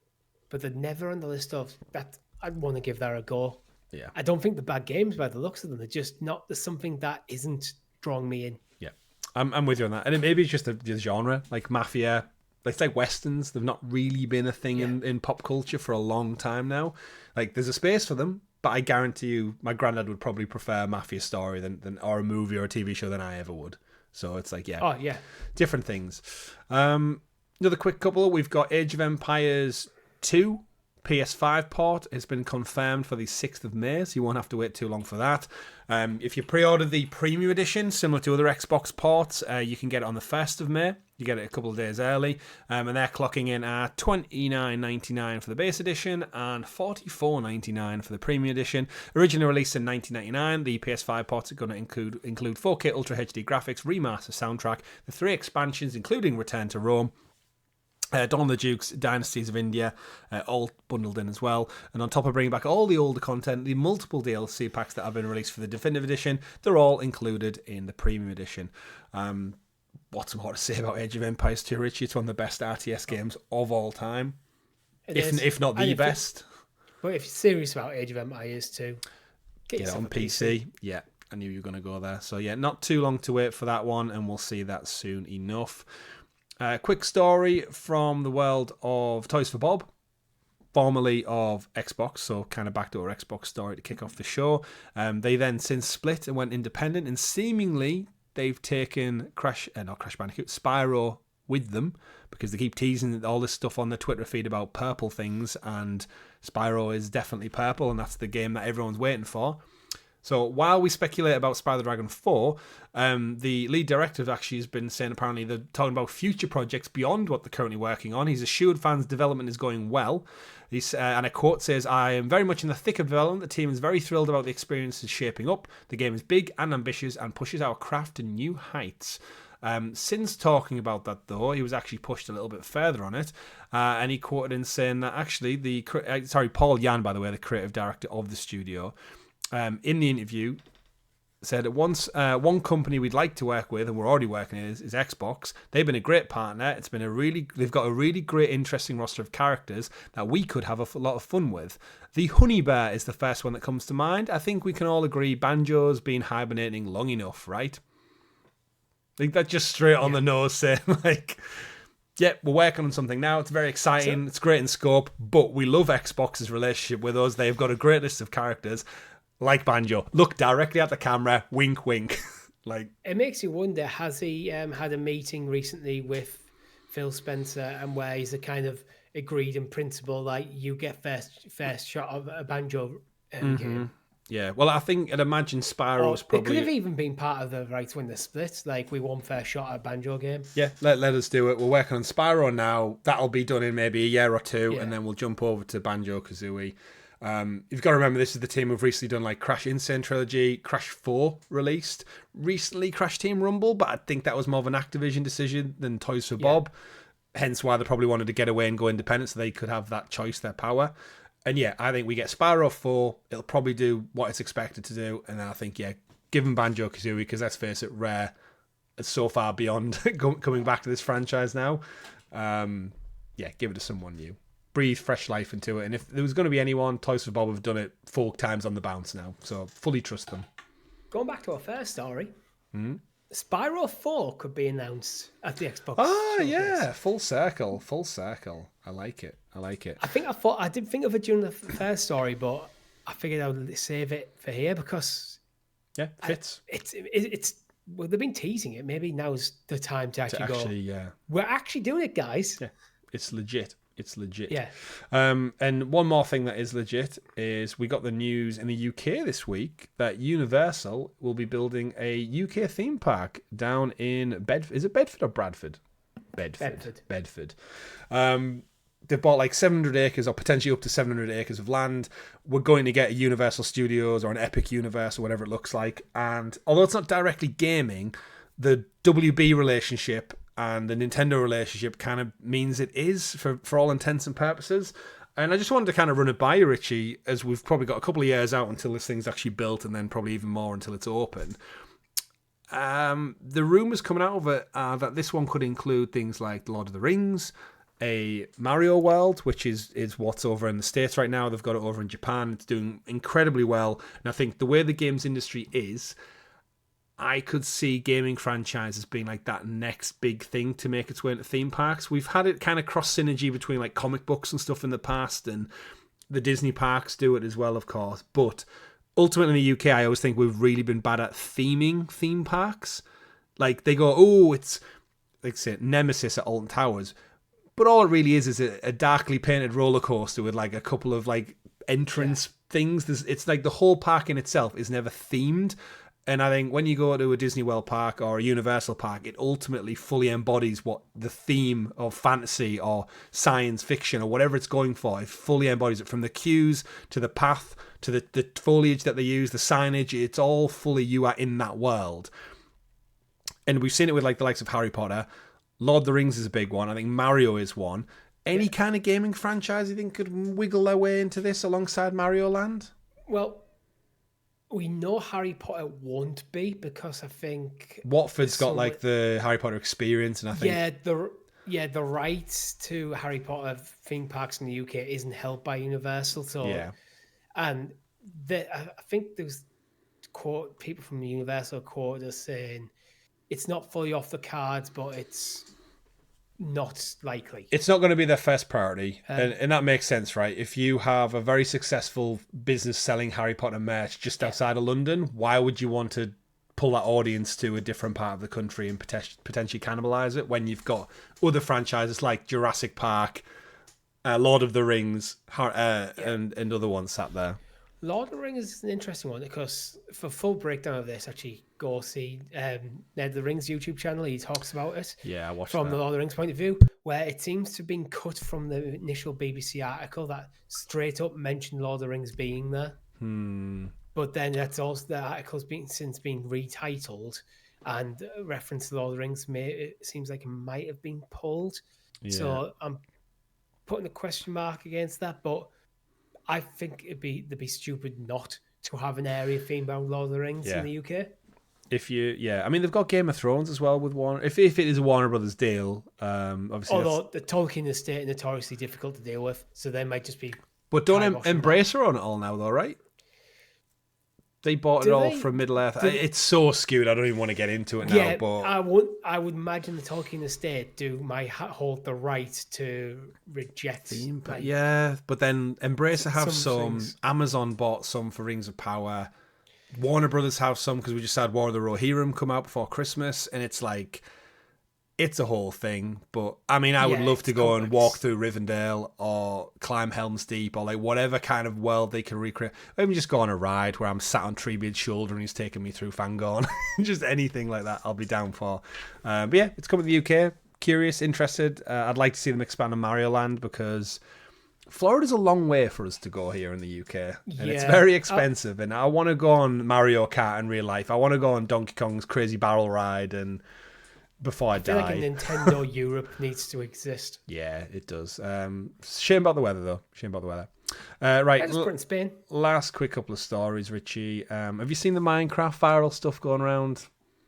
but they're never on the list of that. I'd want to give that a go. Yeah, I don't think they're bad games by the looks of them. They're just not. There's something that isn't drawing me in. Yeah, I'm with you on that. And maybe it's just the genre, like Mafia. It's like westerns. They've not really been a thing in pop culture for a long time now. Like there's a space for them, but I guarantee you, my granddad would probably prefer a Mafia story than or a movie or a TV show than I ever would. So it's like, different things. Another quick couple. We've got Age of Empires 2 PS5 port. It's been confirmed for the 6th of May, so you won't have to wait too long for that. If you pre-order the Premium Edition, similar to other Xbox ports, you can get it on the 1st of May. You get it a couple of days early. And they're clocking in at $29.99 for the base edition and $44.99 for the Premium Edition. Originally released in 1999, the PS5 ports are going to include 4K Ultra HD graphics, remaster soundtrack, the 3 expansions, including Return to Rome, Dawn of the Dukes, Dynasties of India, all bundled in as well. And on top of bringing back all the older content, the multiple DLC packs that have been released for the Definitive Edition, they're all included in the Premium Edition. What's more to say about Age of Empires 2, Richie? It's one of the best RTS games of all time, if not the best. But if you're serious about Age of Empires 2, get it on PC. Yeah, I knew you were going to go there. So yeah, not too long to wait for that one, and we'll see that soon enough. Quick story from the world of Toys for Bob, formerly of Xbox, so kind of backdoor Xbox story to kick off the show. They then since split and went independent, and seemingly they've taken Spyro with them, because they keep teasing all this stuff on their Twitter feed about purple things, and Spyro is definitely purple, and that's the game that everyone's waiting for. So while we speculate about Spyro the Dragon 4, the lead director actually has been saying apparently they're talking about future projects beyond what they're currently working on. He's assured fans development is going well. And a quote says, "I am very much in the thick of development. The team is very thrilled about the experience is shaping up. The game is big and ambitious and pushes our craft to new heights." Since talking about that, though, he was actually pushed a little bit further on it, and he quoted in saying that actually Paul Yan, by the way, the creative director of the studio, in the interview said that once one company we'd like to work with, and we're already working with, is Xbox. They've been a great partner. They've got a really great, interesting roster of characters that we could have a lot of fun with. The Honey Bear is the first one that comes to mind. I think we can all agree Banjo's been hibernating long enough, right? I think that's just straight on the nose saying, like, yep, we're working on something now. It's very exciting. It's great in scope, but we love Xbox's relationship with us. They've got a great list of characters. Like Banjo, look directly at the camera, wink, wink. Like, it makes you wonder, has he had a meeting recently with Phil Spencer and where he's a kind of agreed in principle, like you get first shot of a Banjo game? Yeah, well, I'd imagine Spyro's probably... It could have even been part of the right to win the split, like we won first shot at a Banjo game. Yeah, let us do it. We're working on Spyro now. That'll be done in maybe a year or two, and then we'll jump over to Banjo-Kazooie. You've got to remember, this is the team who've recently done like Crash Insane Trilogy. Crash 4 released recently, Crash Team Rumble, but I think that was more of an Activision decision than Toys for Bob. Hence why they probably wanted to get away and go independent so they could have that choice, their power. And yeah, I think we get Spyro 4. It'll probably do what it's expected to do. And then I think, give them Banjo-Kazooie, because let's face it, Rare is so far beyond coming back to this franchise now. Give it to someone new. Breathe fresh life into it. And if there was going to be anyone, Toys for Bob have done it 4 times on the bounce now. So fully trust them. Going back to our first story, Spyro 4 could be announced at the Xbox. Oh, yeah. Full circle. I like it. I did think of it during the first story, but I figured I would save it for here because fits. Well, they've been teasing it. Maybe now's the time to actually go. We're actually doing it, guys. Yeah, it's legit. Yeah. And one more thing that is legit is we got the news in the UK this week that Universal will be building a UK theme park down in Bedford. Is it Bedford or Bradford? Bedford. They've bought like 700 acres or potentially up to 700 acres of land. We're going to get a Universal Studios or an Epic Universe or whatever it looks like. And although it's not directly gaming, the WB relationship and the Nintendo relationship kind of means it is for all intents and purposes. And I just wanted to kind of run it by you, Richie, as we've probably got a couple of years out until this thing's actually built, and then probably even more until it's open. The rumours coming out of it are that this one could include things like Lord of the Rings, a Mario World, which is what's over in the States right now. They've got it over in Japan. It's doing incredibly well. And I think the way the games industry is, I could see gaming franchises being like that next big thing to make its way into theme parks. We've had it kind of cross synergy between like comic books and stuff in the past, and the Disney parks do it as well, of course. But ultimately in the UK, I always think we've really been bad at theming theme parks. Like they go, it's like say Nemesis at Alton Towers, but all it really is a darkly painted roller coaster with like a couple of like entrance things. It's like the whole park in itself is never themed. And I think when you go to a Disney World park or a Universal park, it ultimately fully embodies what the theme of fantasy or science fiction or whatever it's going for. It fully embodies it, from the queues to the path to the foliage that they use, the signage. It's all fully, you are in that world. And we've seen it with like the likes of Harry Potter. Lord of the Rings is a big one. I think Mario is one. Any kind of gaming franchise you think could wiggle their way into this alongside Mario Land? Well, we know Harry Potter won't be, because I think Watford's got like the Harry Potter experience, and I think the rights to Harry Potter theme parks in the UK isn't held by Universal. So and I think there was people from Universal quoted us saying it's not fully off the cards, but it's not likely. It's not going to be their first priority. And that makes sense, right? If you have a very successful business selling Harry Potter merch just outside of London, why would you want to pull that audience to a different part of the country and potentially cannibalize it when you've got other franchises like Jurassic Park, Lord of the Rings, and other ones sat there? Lord of the Rings is an interesting one because for full breakdown of this, actually go see Ned the Rings YouTube channel. He talks about it. Yeah, I watched from that. the Lord of the Rings point of view, where it seems to have been cut from the initial BBC article that straight up mentioned Lord of the Rings being there. But then that's also the article's since been retitled, and reference to Lord of the Rings it seems like it might have been pulled. Yeah. So I'm putting a question mark against that, but I think they'd be stupid not to have an area themed around Lord of the Rings in the UK. I mean, they've got Game of Thrones as well with Warner. If it is a Warner Brothers deal, obviously. Although the Tolkien estate is notoriously difficult to deal with, so they might just be. But don't Embracer own it all now, though, right? They bought it all from Middle Earth. It's so skewed. I don't even want to get into it now. Yeah, but I would might the Tolkien estate might hold the right to reject the impact. Yeah, but then Embracer have some. Amazon bought some for Rings of Power. Warner Brothers have some because we just had War of the Rohirrim come out before Christmas, and it's like it's a whole thing. But I mean, I would love to go and walk through Rivendell or climb Helm's Deep or like whatever kind of world they can recreate. Or even just go on a ride where I'm sat on Treebeard's shoulder and he's taking me through Fangorn. Just anything like that, I'll be down for. But yeah, it's coming to the UK. Curious, interested. I'd like to see them expand on Mario Land because Florida's a long way for us to go here in the UK, and it's very expensive. And I want to go on Mario Kart in real life. I want to go on Donkey Kong's Crazy Barrel Ride, and before I die, feel like a Nintendo Europe needs to exist. Yeah, it does. Shame about the weather, though. Shame about the weather. Right, I just put in Spain. Last quick couple of stories, Richie. Have you seen the Minecraft viral stuff going around?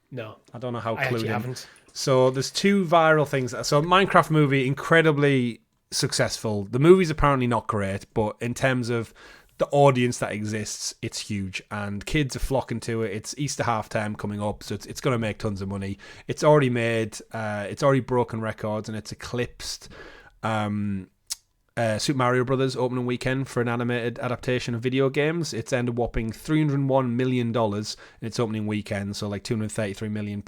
No, I don't know how I clued in. haven't. So there's two viral things. So Minecraft movie, incredibly successful. The movie's apparently not great, but in terms of the audience that exists, it's huge, and kids are flocking to it. It's Easter half term coming up, so it's going to make tons of money. It's already made, it's already broken records, and it's eclipsed Super Mario Brothers opening weekend for an animated adaptation of video games. It's earned a whopping $301 million in its opening weekend, so like £233 million.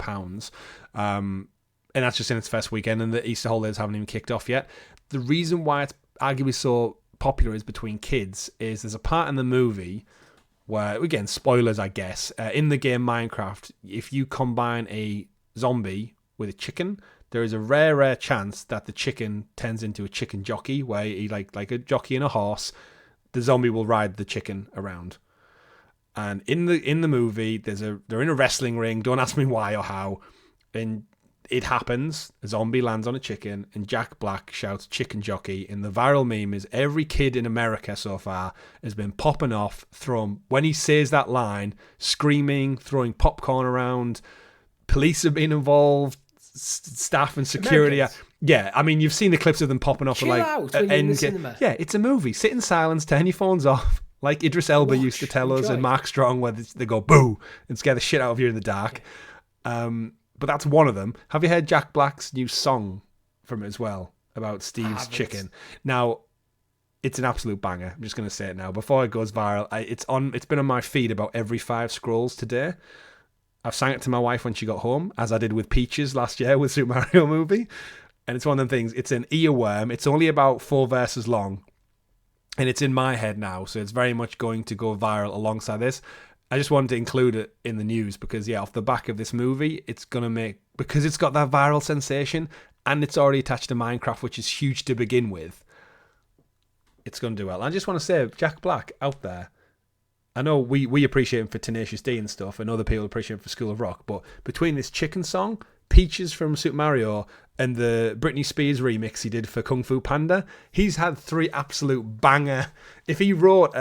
And that's just in its first weekend, and the Easter holidays haven't even kicked off yet. The reason why it's arguably so popular is between kids is there's a part in the movie where, again, spoilers I guess, in the game Minecraft, if you combine a zombie with a chicken, there is a rare chance that the chicken turns into a chicken jockey, where he like a jockey and a horse, the zombie will ride the chicken around. And in the movie, they're in a wrestling ring, don't ask me why or how, and it happens, a zombie lands on a chicken, and Jack Black shouts chicken jockey, and the viral meme is every kid in America so far has been popping off, when he says that line, screaming, throwing popcorn around. Police have been involved, staff and security. Americans. Yeah, I mean, you've seen the clips of them popping off. Chill out when you're in the cinema. Yeah, it's a movie. Sit in silence, turn your phones off. Like Idris Elba used to tell us, and Mark Strong, where they go boo and scare the shit out of you in the dark. But that's one of them. Have you heard Jack Black's new song from it as well about Steve's chicken? Now, it's an absolute banger. I'm just going to say it now before it goes viral. It's been on my feed about every 5 scrolls today. I've sang it to my wife when she got home, as I did with Peaches last year with Super Mario movie. And it's one of them things. It's an earworm. It's only about 4 verses long, and it's in my head now, so it's very much going to go viral alongside this. I just wanted to include it in the news because, off the back of this movie, it's going to because it's got that viral sensation and it's already attached to Minecraft, which is huge to begin with, it's going to do well. I just want to say, Jack Black out there, I know we appreciate him for Tenacious D and stuff, and other people appreciate him for School of Rock, but between this chicken song, Peaches from Super Mario, and the Britney Spears remix he did for Kung Fu Panda, he's had 3 absolute banger. If he wrote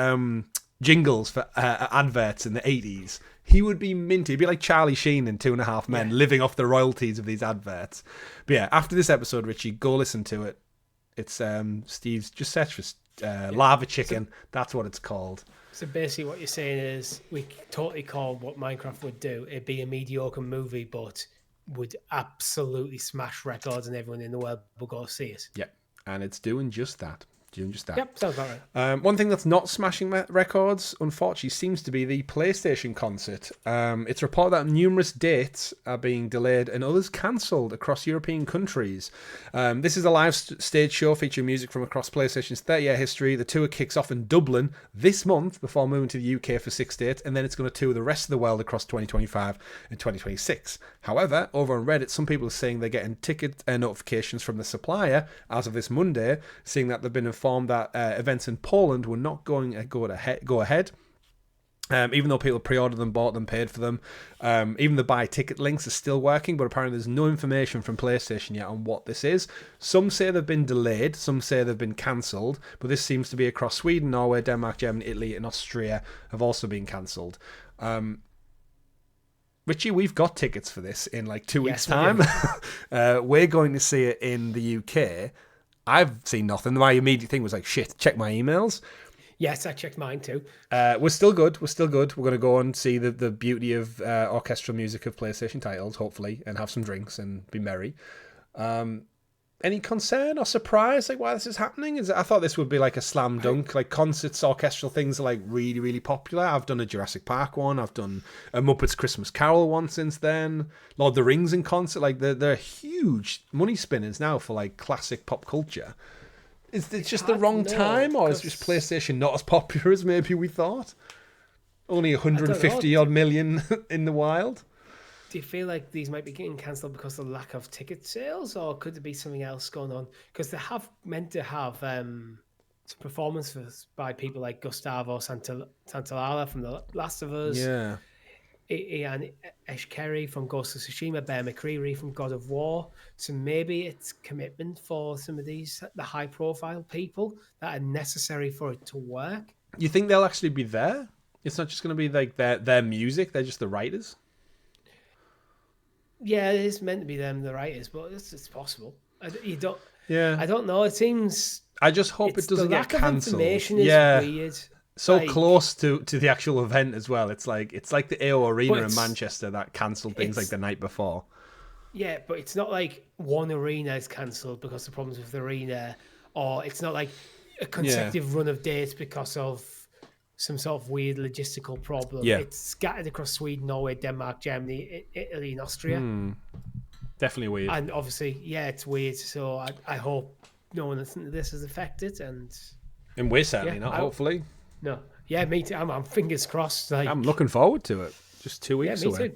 jingles for adverts in the 80s, he would be minty. He'd be like Charlie Sheen in 2.5 Men, living off the royalties of these adverts. But yeah, after this episode, Richie, go listen to it. It's Steve's, just search for Lave Chicken. That's what it's called. So basically what you're saying is we totally call what Minecraft would do. It'd be a mediocre movie, but would absolutely smash records and everyone in the world will go see it. Yeah, and it's doing just that. June, just that. Yep, sounds about right. One thing that's not smashing records, unfortunately, seems to be the PlayStation concert. It's reported that numerous dates are being delayed and others cancelled across European countries. This is a live stage show featuring music from across PlayStation's 30-year history. The tour kicks off in Dublin this month before moving to the UK for 6 dates, and then it's going to tour the rest of the world across 2025 and 2026. However, over on Reddit, some people are saying they're getting ticket notifications from the supplier as of this Monday, saying that they've been informed that events in Poland were not going to go ahead. Even though people pre-ordered them, bought them, paid for them. Even the buy ticket links are still working, but apparently there's no information from PlayStation yet on what this is. Some say they've been delayed, some say they've been cancelled, but this seems to be across Sweden, Norway, Denmark, Germany, Italy, and Austria have also been cancelled. Richie, we've got tickets for this in like 2 weeks' time. We're going to see it in the UK. I've seen nothing. My immediate thing was like, shit, check my emails. Yes, I checked mine too. We're still good. We're going to go and see the beauty of orchestral music of PlayStation titles, hopefully, and have some drinks and be merry. Any concern or surprise like why this is happening? I thought this would be like a slam dunk. Like concerts, orchestral things are like really, really popular. I've done a Jurassic Park one. I've done a Muppets Christmas Carol one since then. Lord of the Rings in concert. Like they're huge money spinners now for like classic pop culture. Is it just the wrong time, or is just PlayStation not as popular as maybe we thought? Only 150 odd million in the wild. Do you feel like these might be getting cancelled because of the lack of ticket sales, or could there be something else going on? Because they have meant to have some performances by people like Gustavo Santaolalla from The Last of Us, Ian Eshkeri from Ghost of Tsushima, Bear McCreary from God of War. So maybe it's commitment for some of the high-profile people that are necessary for it to work. You think they'll actually be there? It's not just going to be like their music; they're just the writers. Yeah, it is meant to be them, the writers, but it's possible. I don't know. It seems. I just hope it doesn't get cancelled. Information is weird. So close to the actual event as well. It's like the AO Arena in Manchester that cancelled things like the night before. Yeah, but it's not like one arena is cancelled because of problems with the arena, or it's not like a consecutive run of dates because of some sort of weird logistical problem. Yeah. It's scattered across Sweden, Norway, Denmark, Germany, Italy, and Austria. Definitely weird. And obviously, it's weird. So I hope no one listening to this is affected. And we're certainly not, hopefully. No. Yeah, me too. I'm fingers crossed. I'm looking forward to it. Just 2 weeks away.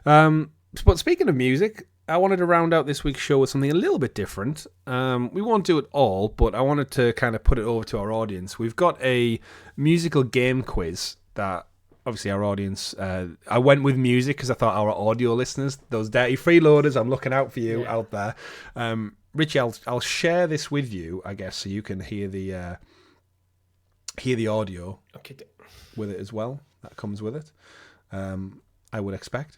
Too. But speaking of music, I wanted to round out this week's show with something a little bit different. We won't do it all, but I wanted to kind of put it over to our audience. We've got a musical game quiz that obviously our audience... I went with music because I thought our audio listeners, those dirty freeloaders, I'm looking out for you out there. Richie, I'll share this with you, I guess, so you can hear the audio with it as well. That comes with it. I would expect.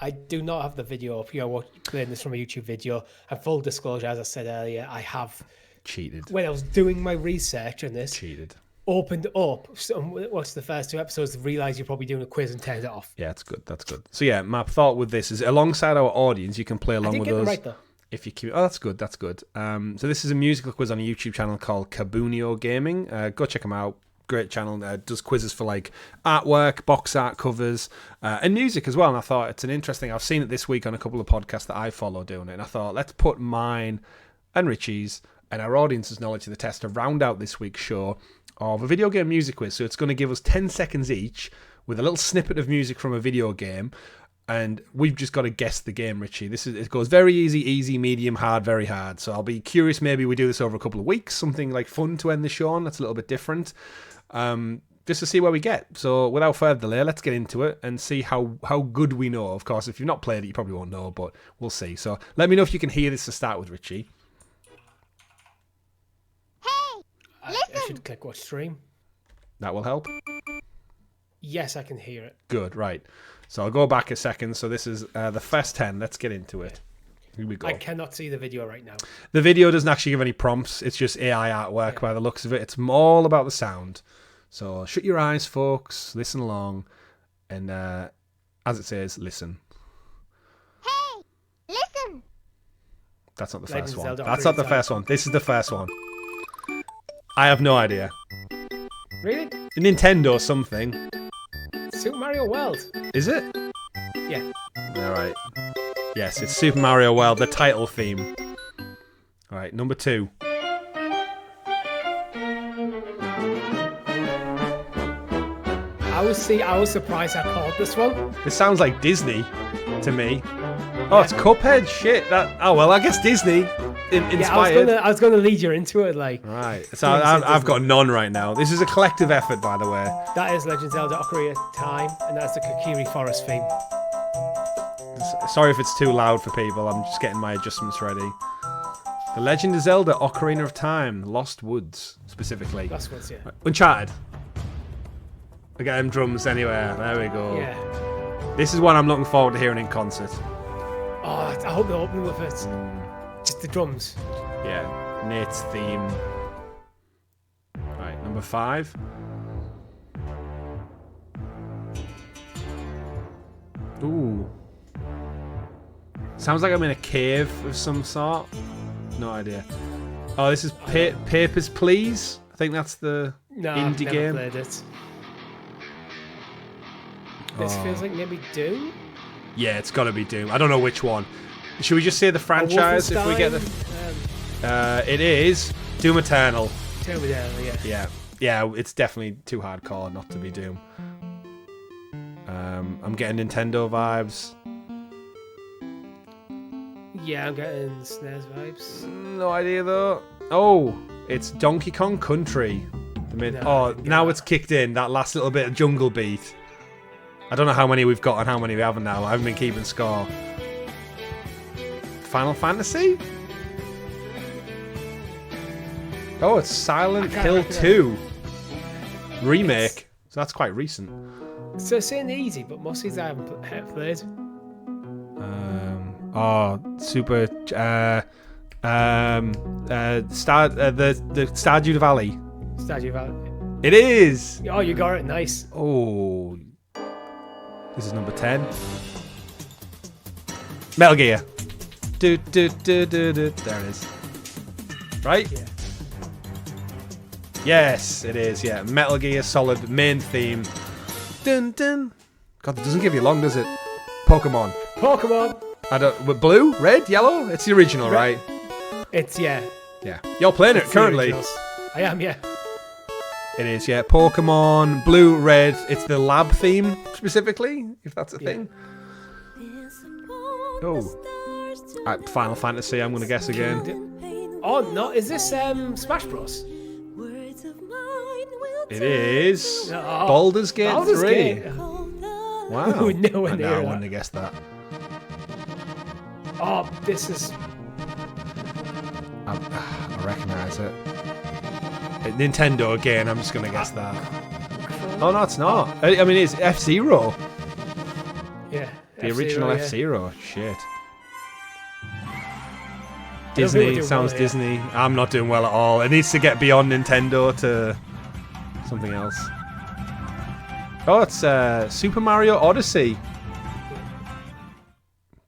I do not have the video up. You're playing this from a YouTube video. And full disclosure, as I said earlier, I have cheated. When I was doing my research on this, opened up, watched the first 2 episodes, realised you're probably doing a quiz and turned it off. Yeah, that's good. That's good. So yeah, my thought with this is alongside our audience, you can play along with us. Right, though. If you keep, that's good. That's good. So this is a musical quiz on a YouTube channel called Kabunio Gaming. Go check them out. Great channel. Does quizzes for like artwork, box art covers, and music as well. And I thought it's an interesting. I've seen it this week on a couple of podcasts that I follow doing it. And I thought let's put mine and Richie's and our audience's knowledge to the test to round out this week's show of a video game music quiz. So it's going to give us 10 seconds each with a little snippet of music from a video game. And we've just got to guess the game, Richie. It goes very easy, medium, hard, very hard. So I'll be curious. Maybe we do this over a couple of weeks. Something like fun to end the show on. That's a little bit different. Just to see where we get. So without further delay, let's get into it and see how good we know. Of course, if you've not played it, you probably won't know, but we'll see. So let me know if you can hear this to start with, Richie. Hey, listen. I should click watch stream. That will help. Yes, I can hear it. Good, right. So I'll go back a second. So this is the first 10. Let's get into it. Here we go. I cannot see the video right now. The video doesn't actually give any prompts. It's just AI artwork by the looks of it. It's all about the sound. So shut your eyes, folks. Listen along. And as it says, listen. Hey, listen. That's not the Legend first of one. Zelda That's not the first one. This is the first one. I have no idea. Really? Nintendo something. Super Mario World. Is it? Yeah. All right. Yes, it's Super Mario World, the title theme. All right, number 2. I was surprised I called this one. This sounds like Disney to me. Oh, it's Cuphead. Shit. Oh well, I guess Disney inspired. I was gonna lead you into it, like. Right. So I've got none right now. This is a collective effort, by the way. That is Legend of Zelda: Ocarina of Time, and that's the Kokiri Forest theme. Sorry if it's too loud for people. I'm just getting my adjustments ready. The Legend of Zelda: Ocarina of Time, Lost Woods, specifically. Lost Woods, yeah. Uncharted. I get them drums anywhere. There we go. Yeah. This is one I'm looking forward to hearing in concert. Oh, I hope they open with it. Just the drums. Yeah, Nate's theme. Right, number 5. Ooh. Sounds like I'm in a cave of some sort. No idea. Oh, this is Papers, Please? I think that's the I've indie never game. played it. This feels like maybe Doom? Yeah, it's got to be Doom. I don't know which one. Should we just say the franchise if we get the... it is Doom Eternal. Doom Eternal, yeah. Yeah, it's definitely too hardcore not to be Doom. I'm getting Nintendo vibes. Yeah, I'm getting SNES vibes. No idea though. Oh, it's Donkey Kong Country. Now it's kicked in, that last little bit of jungle beat. I don't know how many we've got and how many we haven't now. I haven't been keeping score. Final Fantasy? Oh, it's Silent Hill 2 remake. So that's quite recent. So it's saying easy, but most of these I haven't played. Super. The Stardew Valley. Stardew Valley. It is. Oh, you got it. Nice. Oh. This is number 10. Metal Gear. There it is. Right? Yeah. Yes, it is. Yeah, Metal Gear Solid main theme. Dun dun. God, that doesn't give you long, does it? Pokemon. I don't. With blue, red, yellow. It's the original, right? It's Yeah. You're playing it currently. I am. Yeah. It is. Yeah. Pokemon, blue, red. It's the lab theme specifically, if that's a thing. Oh. Final Fantasy. I'm gonna guess again. Oh no! Is this Smash Bros? It is Baldur's Gate 3. Wow. Nowhere near I that. wouldn't have guessed that. Oh, this is. I recognise it. Nintendo again. I'm just gonna guess that. Oh no, it's not. I mean, it's F-Zero. Yeah. The original yeah. F-Zero. Shit. Disney sounds Disney. I'm not doing well at all. It needs to get beyond Nintendo to something else. Oh, it's Super Mario Odyssey.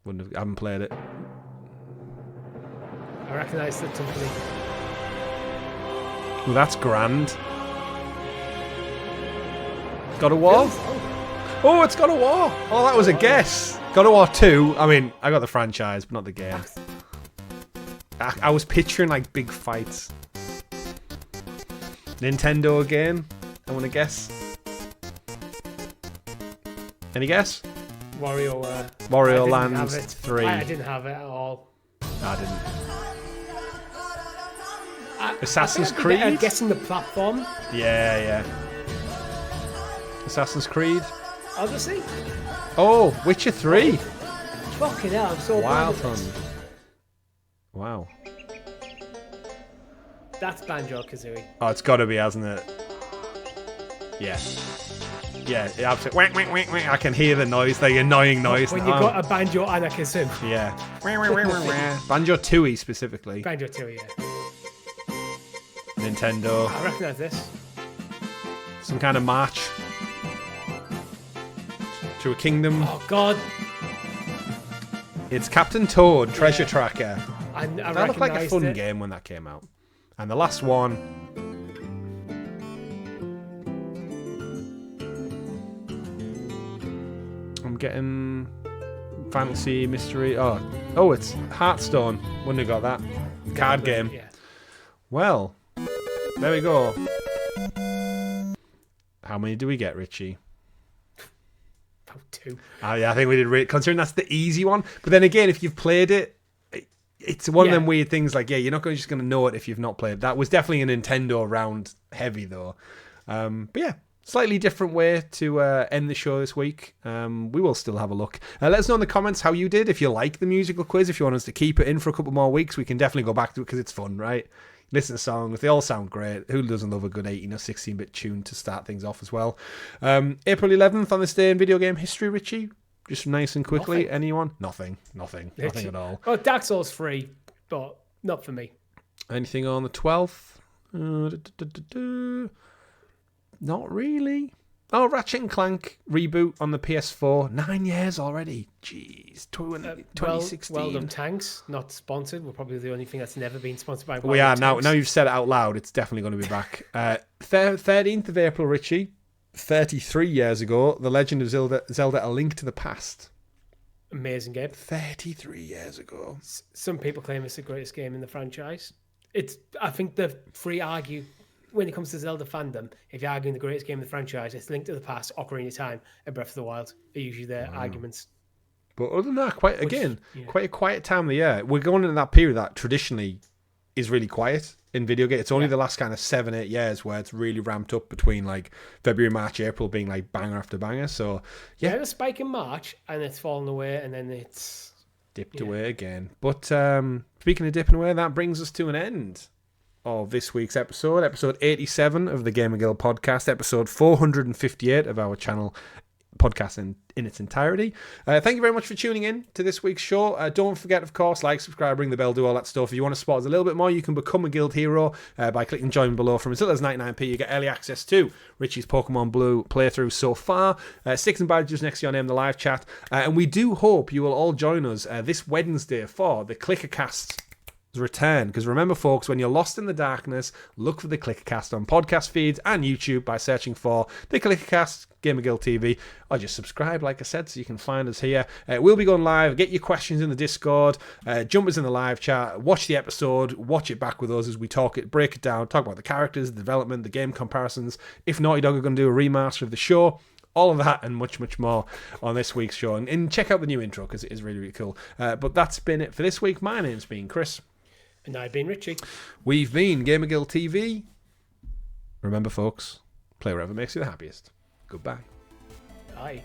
I haven't played it. I recognise the company. Well, that's grand. God of War? Oh, it's God of War. Oh, that was a guess. God of War 2. I mean, I got the franchise, but not the game. I was picturing like big fights. Nintendo again. I want to guess. Any guess? Wario Land 3. I didn't have it at all. No, I didn't. Assassin's Creed? I'm guessing the platform. Yeah. Assassin's Creed. Odyssey? Oh, Witcher 3. Fucking hell, I'm so Wild bad at this. Hunt. Wow. That's Banjo-Kazooie. Oh, it's got to be, hasn't it? Yeah. Yeah, absolutely. Whack, whack, whack, whack. I can hear the noise, the annoying noise. When you've got a banjo and a kazoo. Yeah. Banjo-Tooie specifically. Banjo-Tooie, yeah. Nintendo. I recognise this. Some kind of march. To a kingdom. Oh, God. It's Captain Toad, Treasure Tracker. I That looked like a fun game when that came out. And the last one, I'm getting fantasy, mystery. Oh, it's Hearthstone. Wouldn't have got that. Card game. Yeah. Well, there we go. How many do we get, Richie? About 2. Yeah, I think we did. Considering that's the easy one. But then again, if you've played it, it's one of them weird things. Like, you're not just going to know it if you've not played. That was definitely a Nintendo round heavy, though. But yeah, slightly different way to end the show this week. We will still have a look. Let us know in the comments how you did. If you like the musical quiz, if you want us to keep it in for a couple more weeks, we can definitely go back to it because it's fun, right? Listen to songs, they all sound great. Who doesn't love a good 18 or 16-bit tune to start things off as well? April 11th on this day in video game history, Richie? Just nice and quickly. Nothing. Anyone? Nothing at all. Well, Dark Souls 3, but not for me. Anything on the 12th? Not really. Oh, Ratchet and Clank reboot on the PS4. 9 years already. Jeez. 2016. Well done, Tanks. Not sponsored. We're probably the only thing that's never been sponsored by. We are now. Now you've said it out loud. It's definitely going to be back. 13th of April, Richie. 33 years ago, The Legend of Zelda: A Link to the Past. Amazing game. 33 years ago. Some people claim it's the greatest game in the franchise. I think the free argue when it comes to Zelda fandom. If you're arguing the greatest game in the franchise, it's Link to the Past, Ocarina of Time, and Breath of the Wild are usually their arguments. But other than that, quite a quiet time of the year. We're going into that period that traditionally is really quiet in video games. It's only the last kind of 7-8 years where it's really ramped up between like February, March, April being like banger after banger. So yeah, a spike in March and it's fallen away and then it's dipped away again. But speaking of dipping away, that brings us to an end of this week's episode 87 of the GamerGuild Podcast, episode 458 of our channel podcast in its entirety. Thank you very much for tuning in to this week's show. Don't forget, of course, like, subscribe, ring the bell, do all that stuff. If you want to support us a little bit more, you can become a guild hero by clicking join below. From as little as 99p, you get early access to Richie's Pokemon Blue playthrough so far. Sticks and badges next to your name, the live chat. And we do hope you will all join us this Wednesday for the Clickercast return, because remember, folks, when you're lost in the darkness, look for the Clickercast on podcast feeds and YouTube by searching for the Clickercast, GamerGuild TV, or just subscribe, like I said, so you can find us here. We'll be going live. Get your questions in the Discord, jump us in the live chat, watch the episode, watch it back with us as we talk it, break it down, talk about the characters, the development, the game comparisons. If Naughty Dog are going to do a remaster of the show, all of that and much, much more on this week's show. And check out the new intro because it is really, really cool. But that's been it for this week. My name's been Chris. And I've been Richie. We've been GamerGuild TV. Remember, folks, play whatever makes you the happiest. Goodbye. Bye.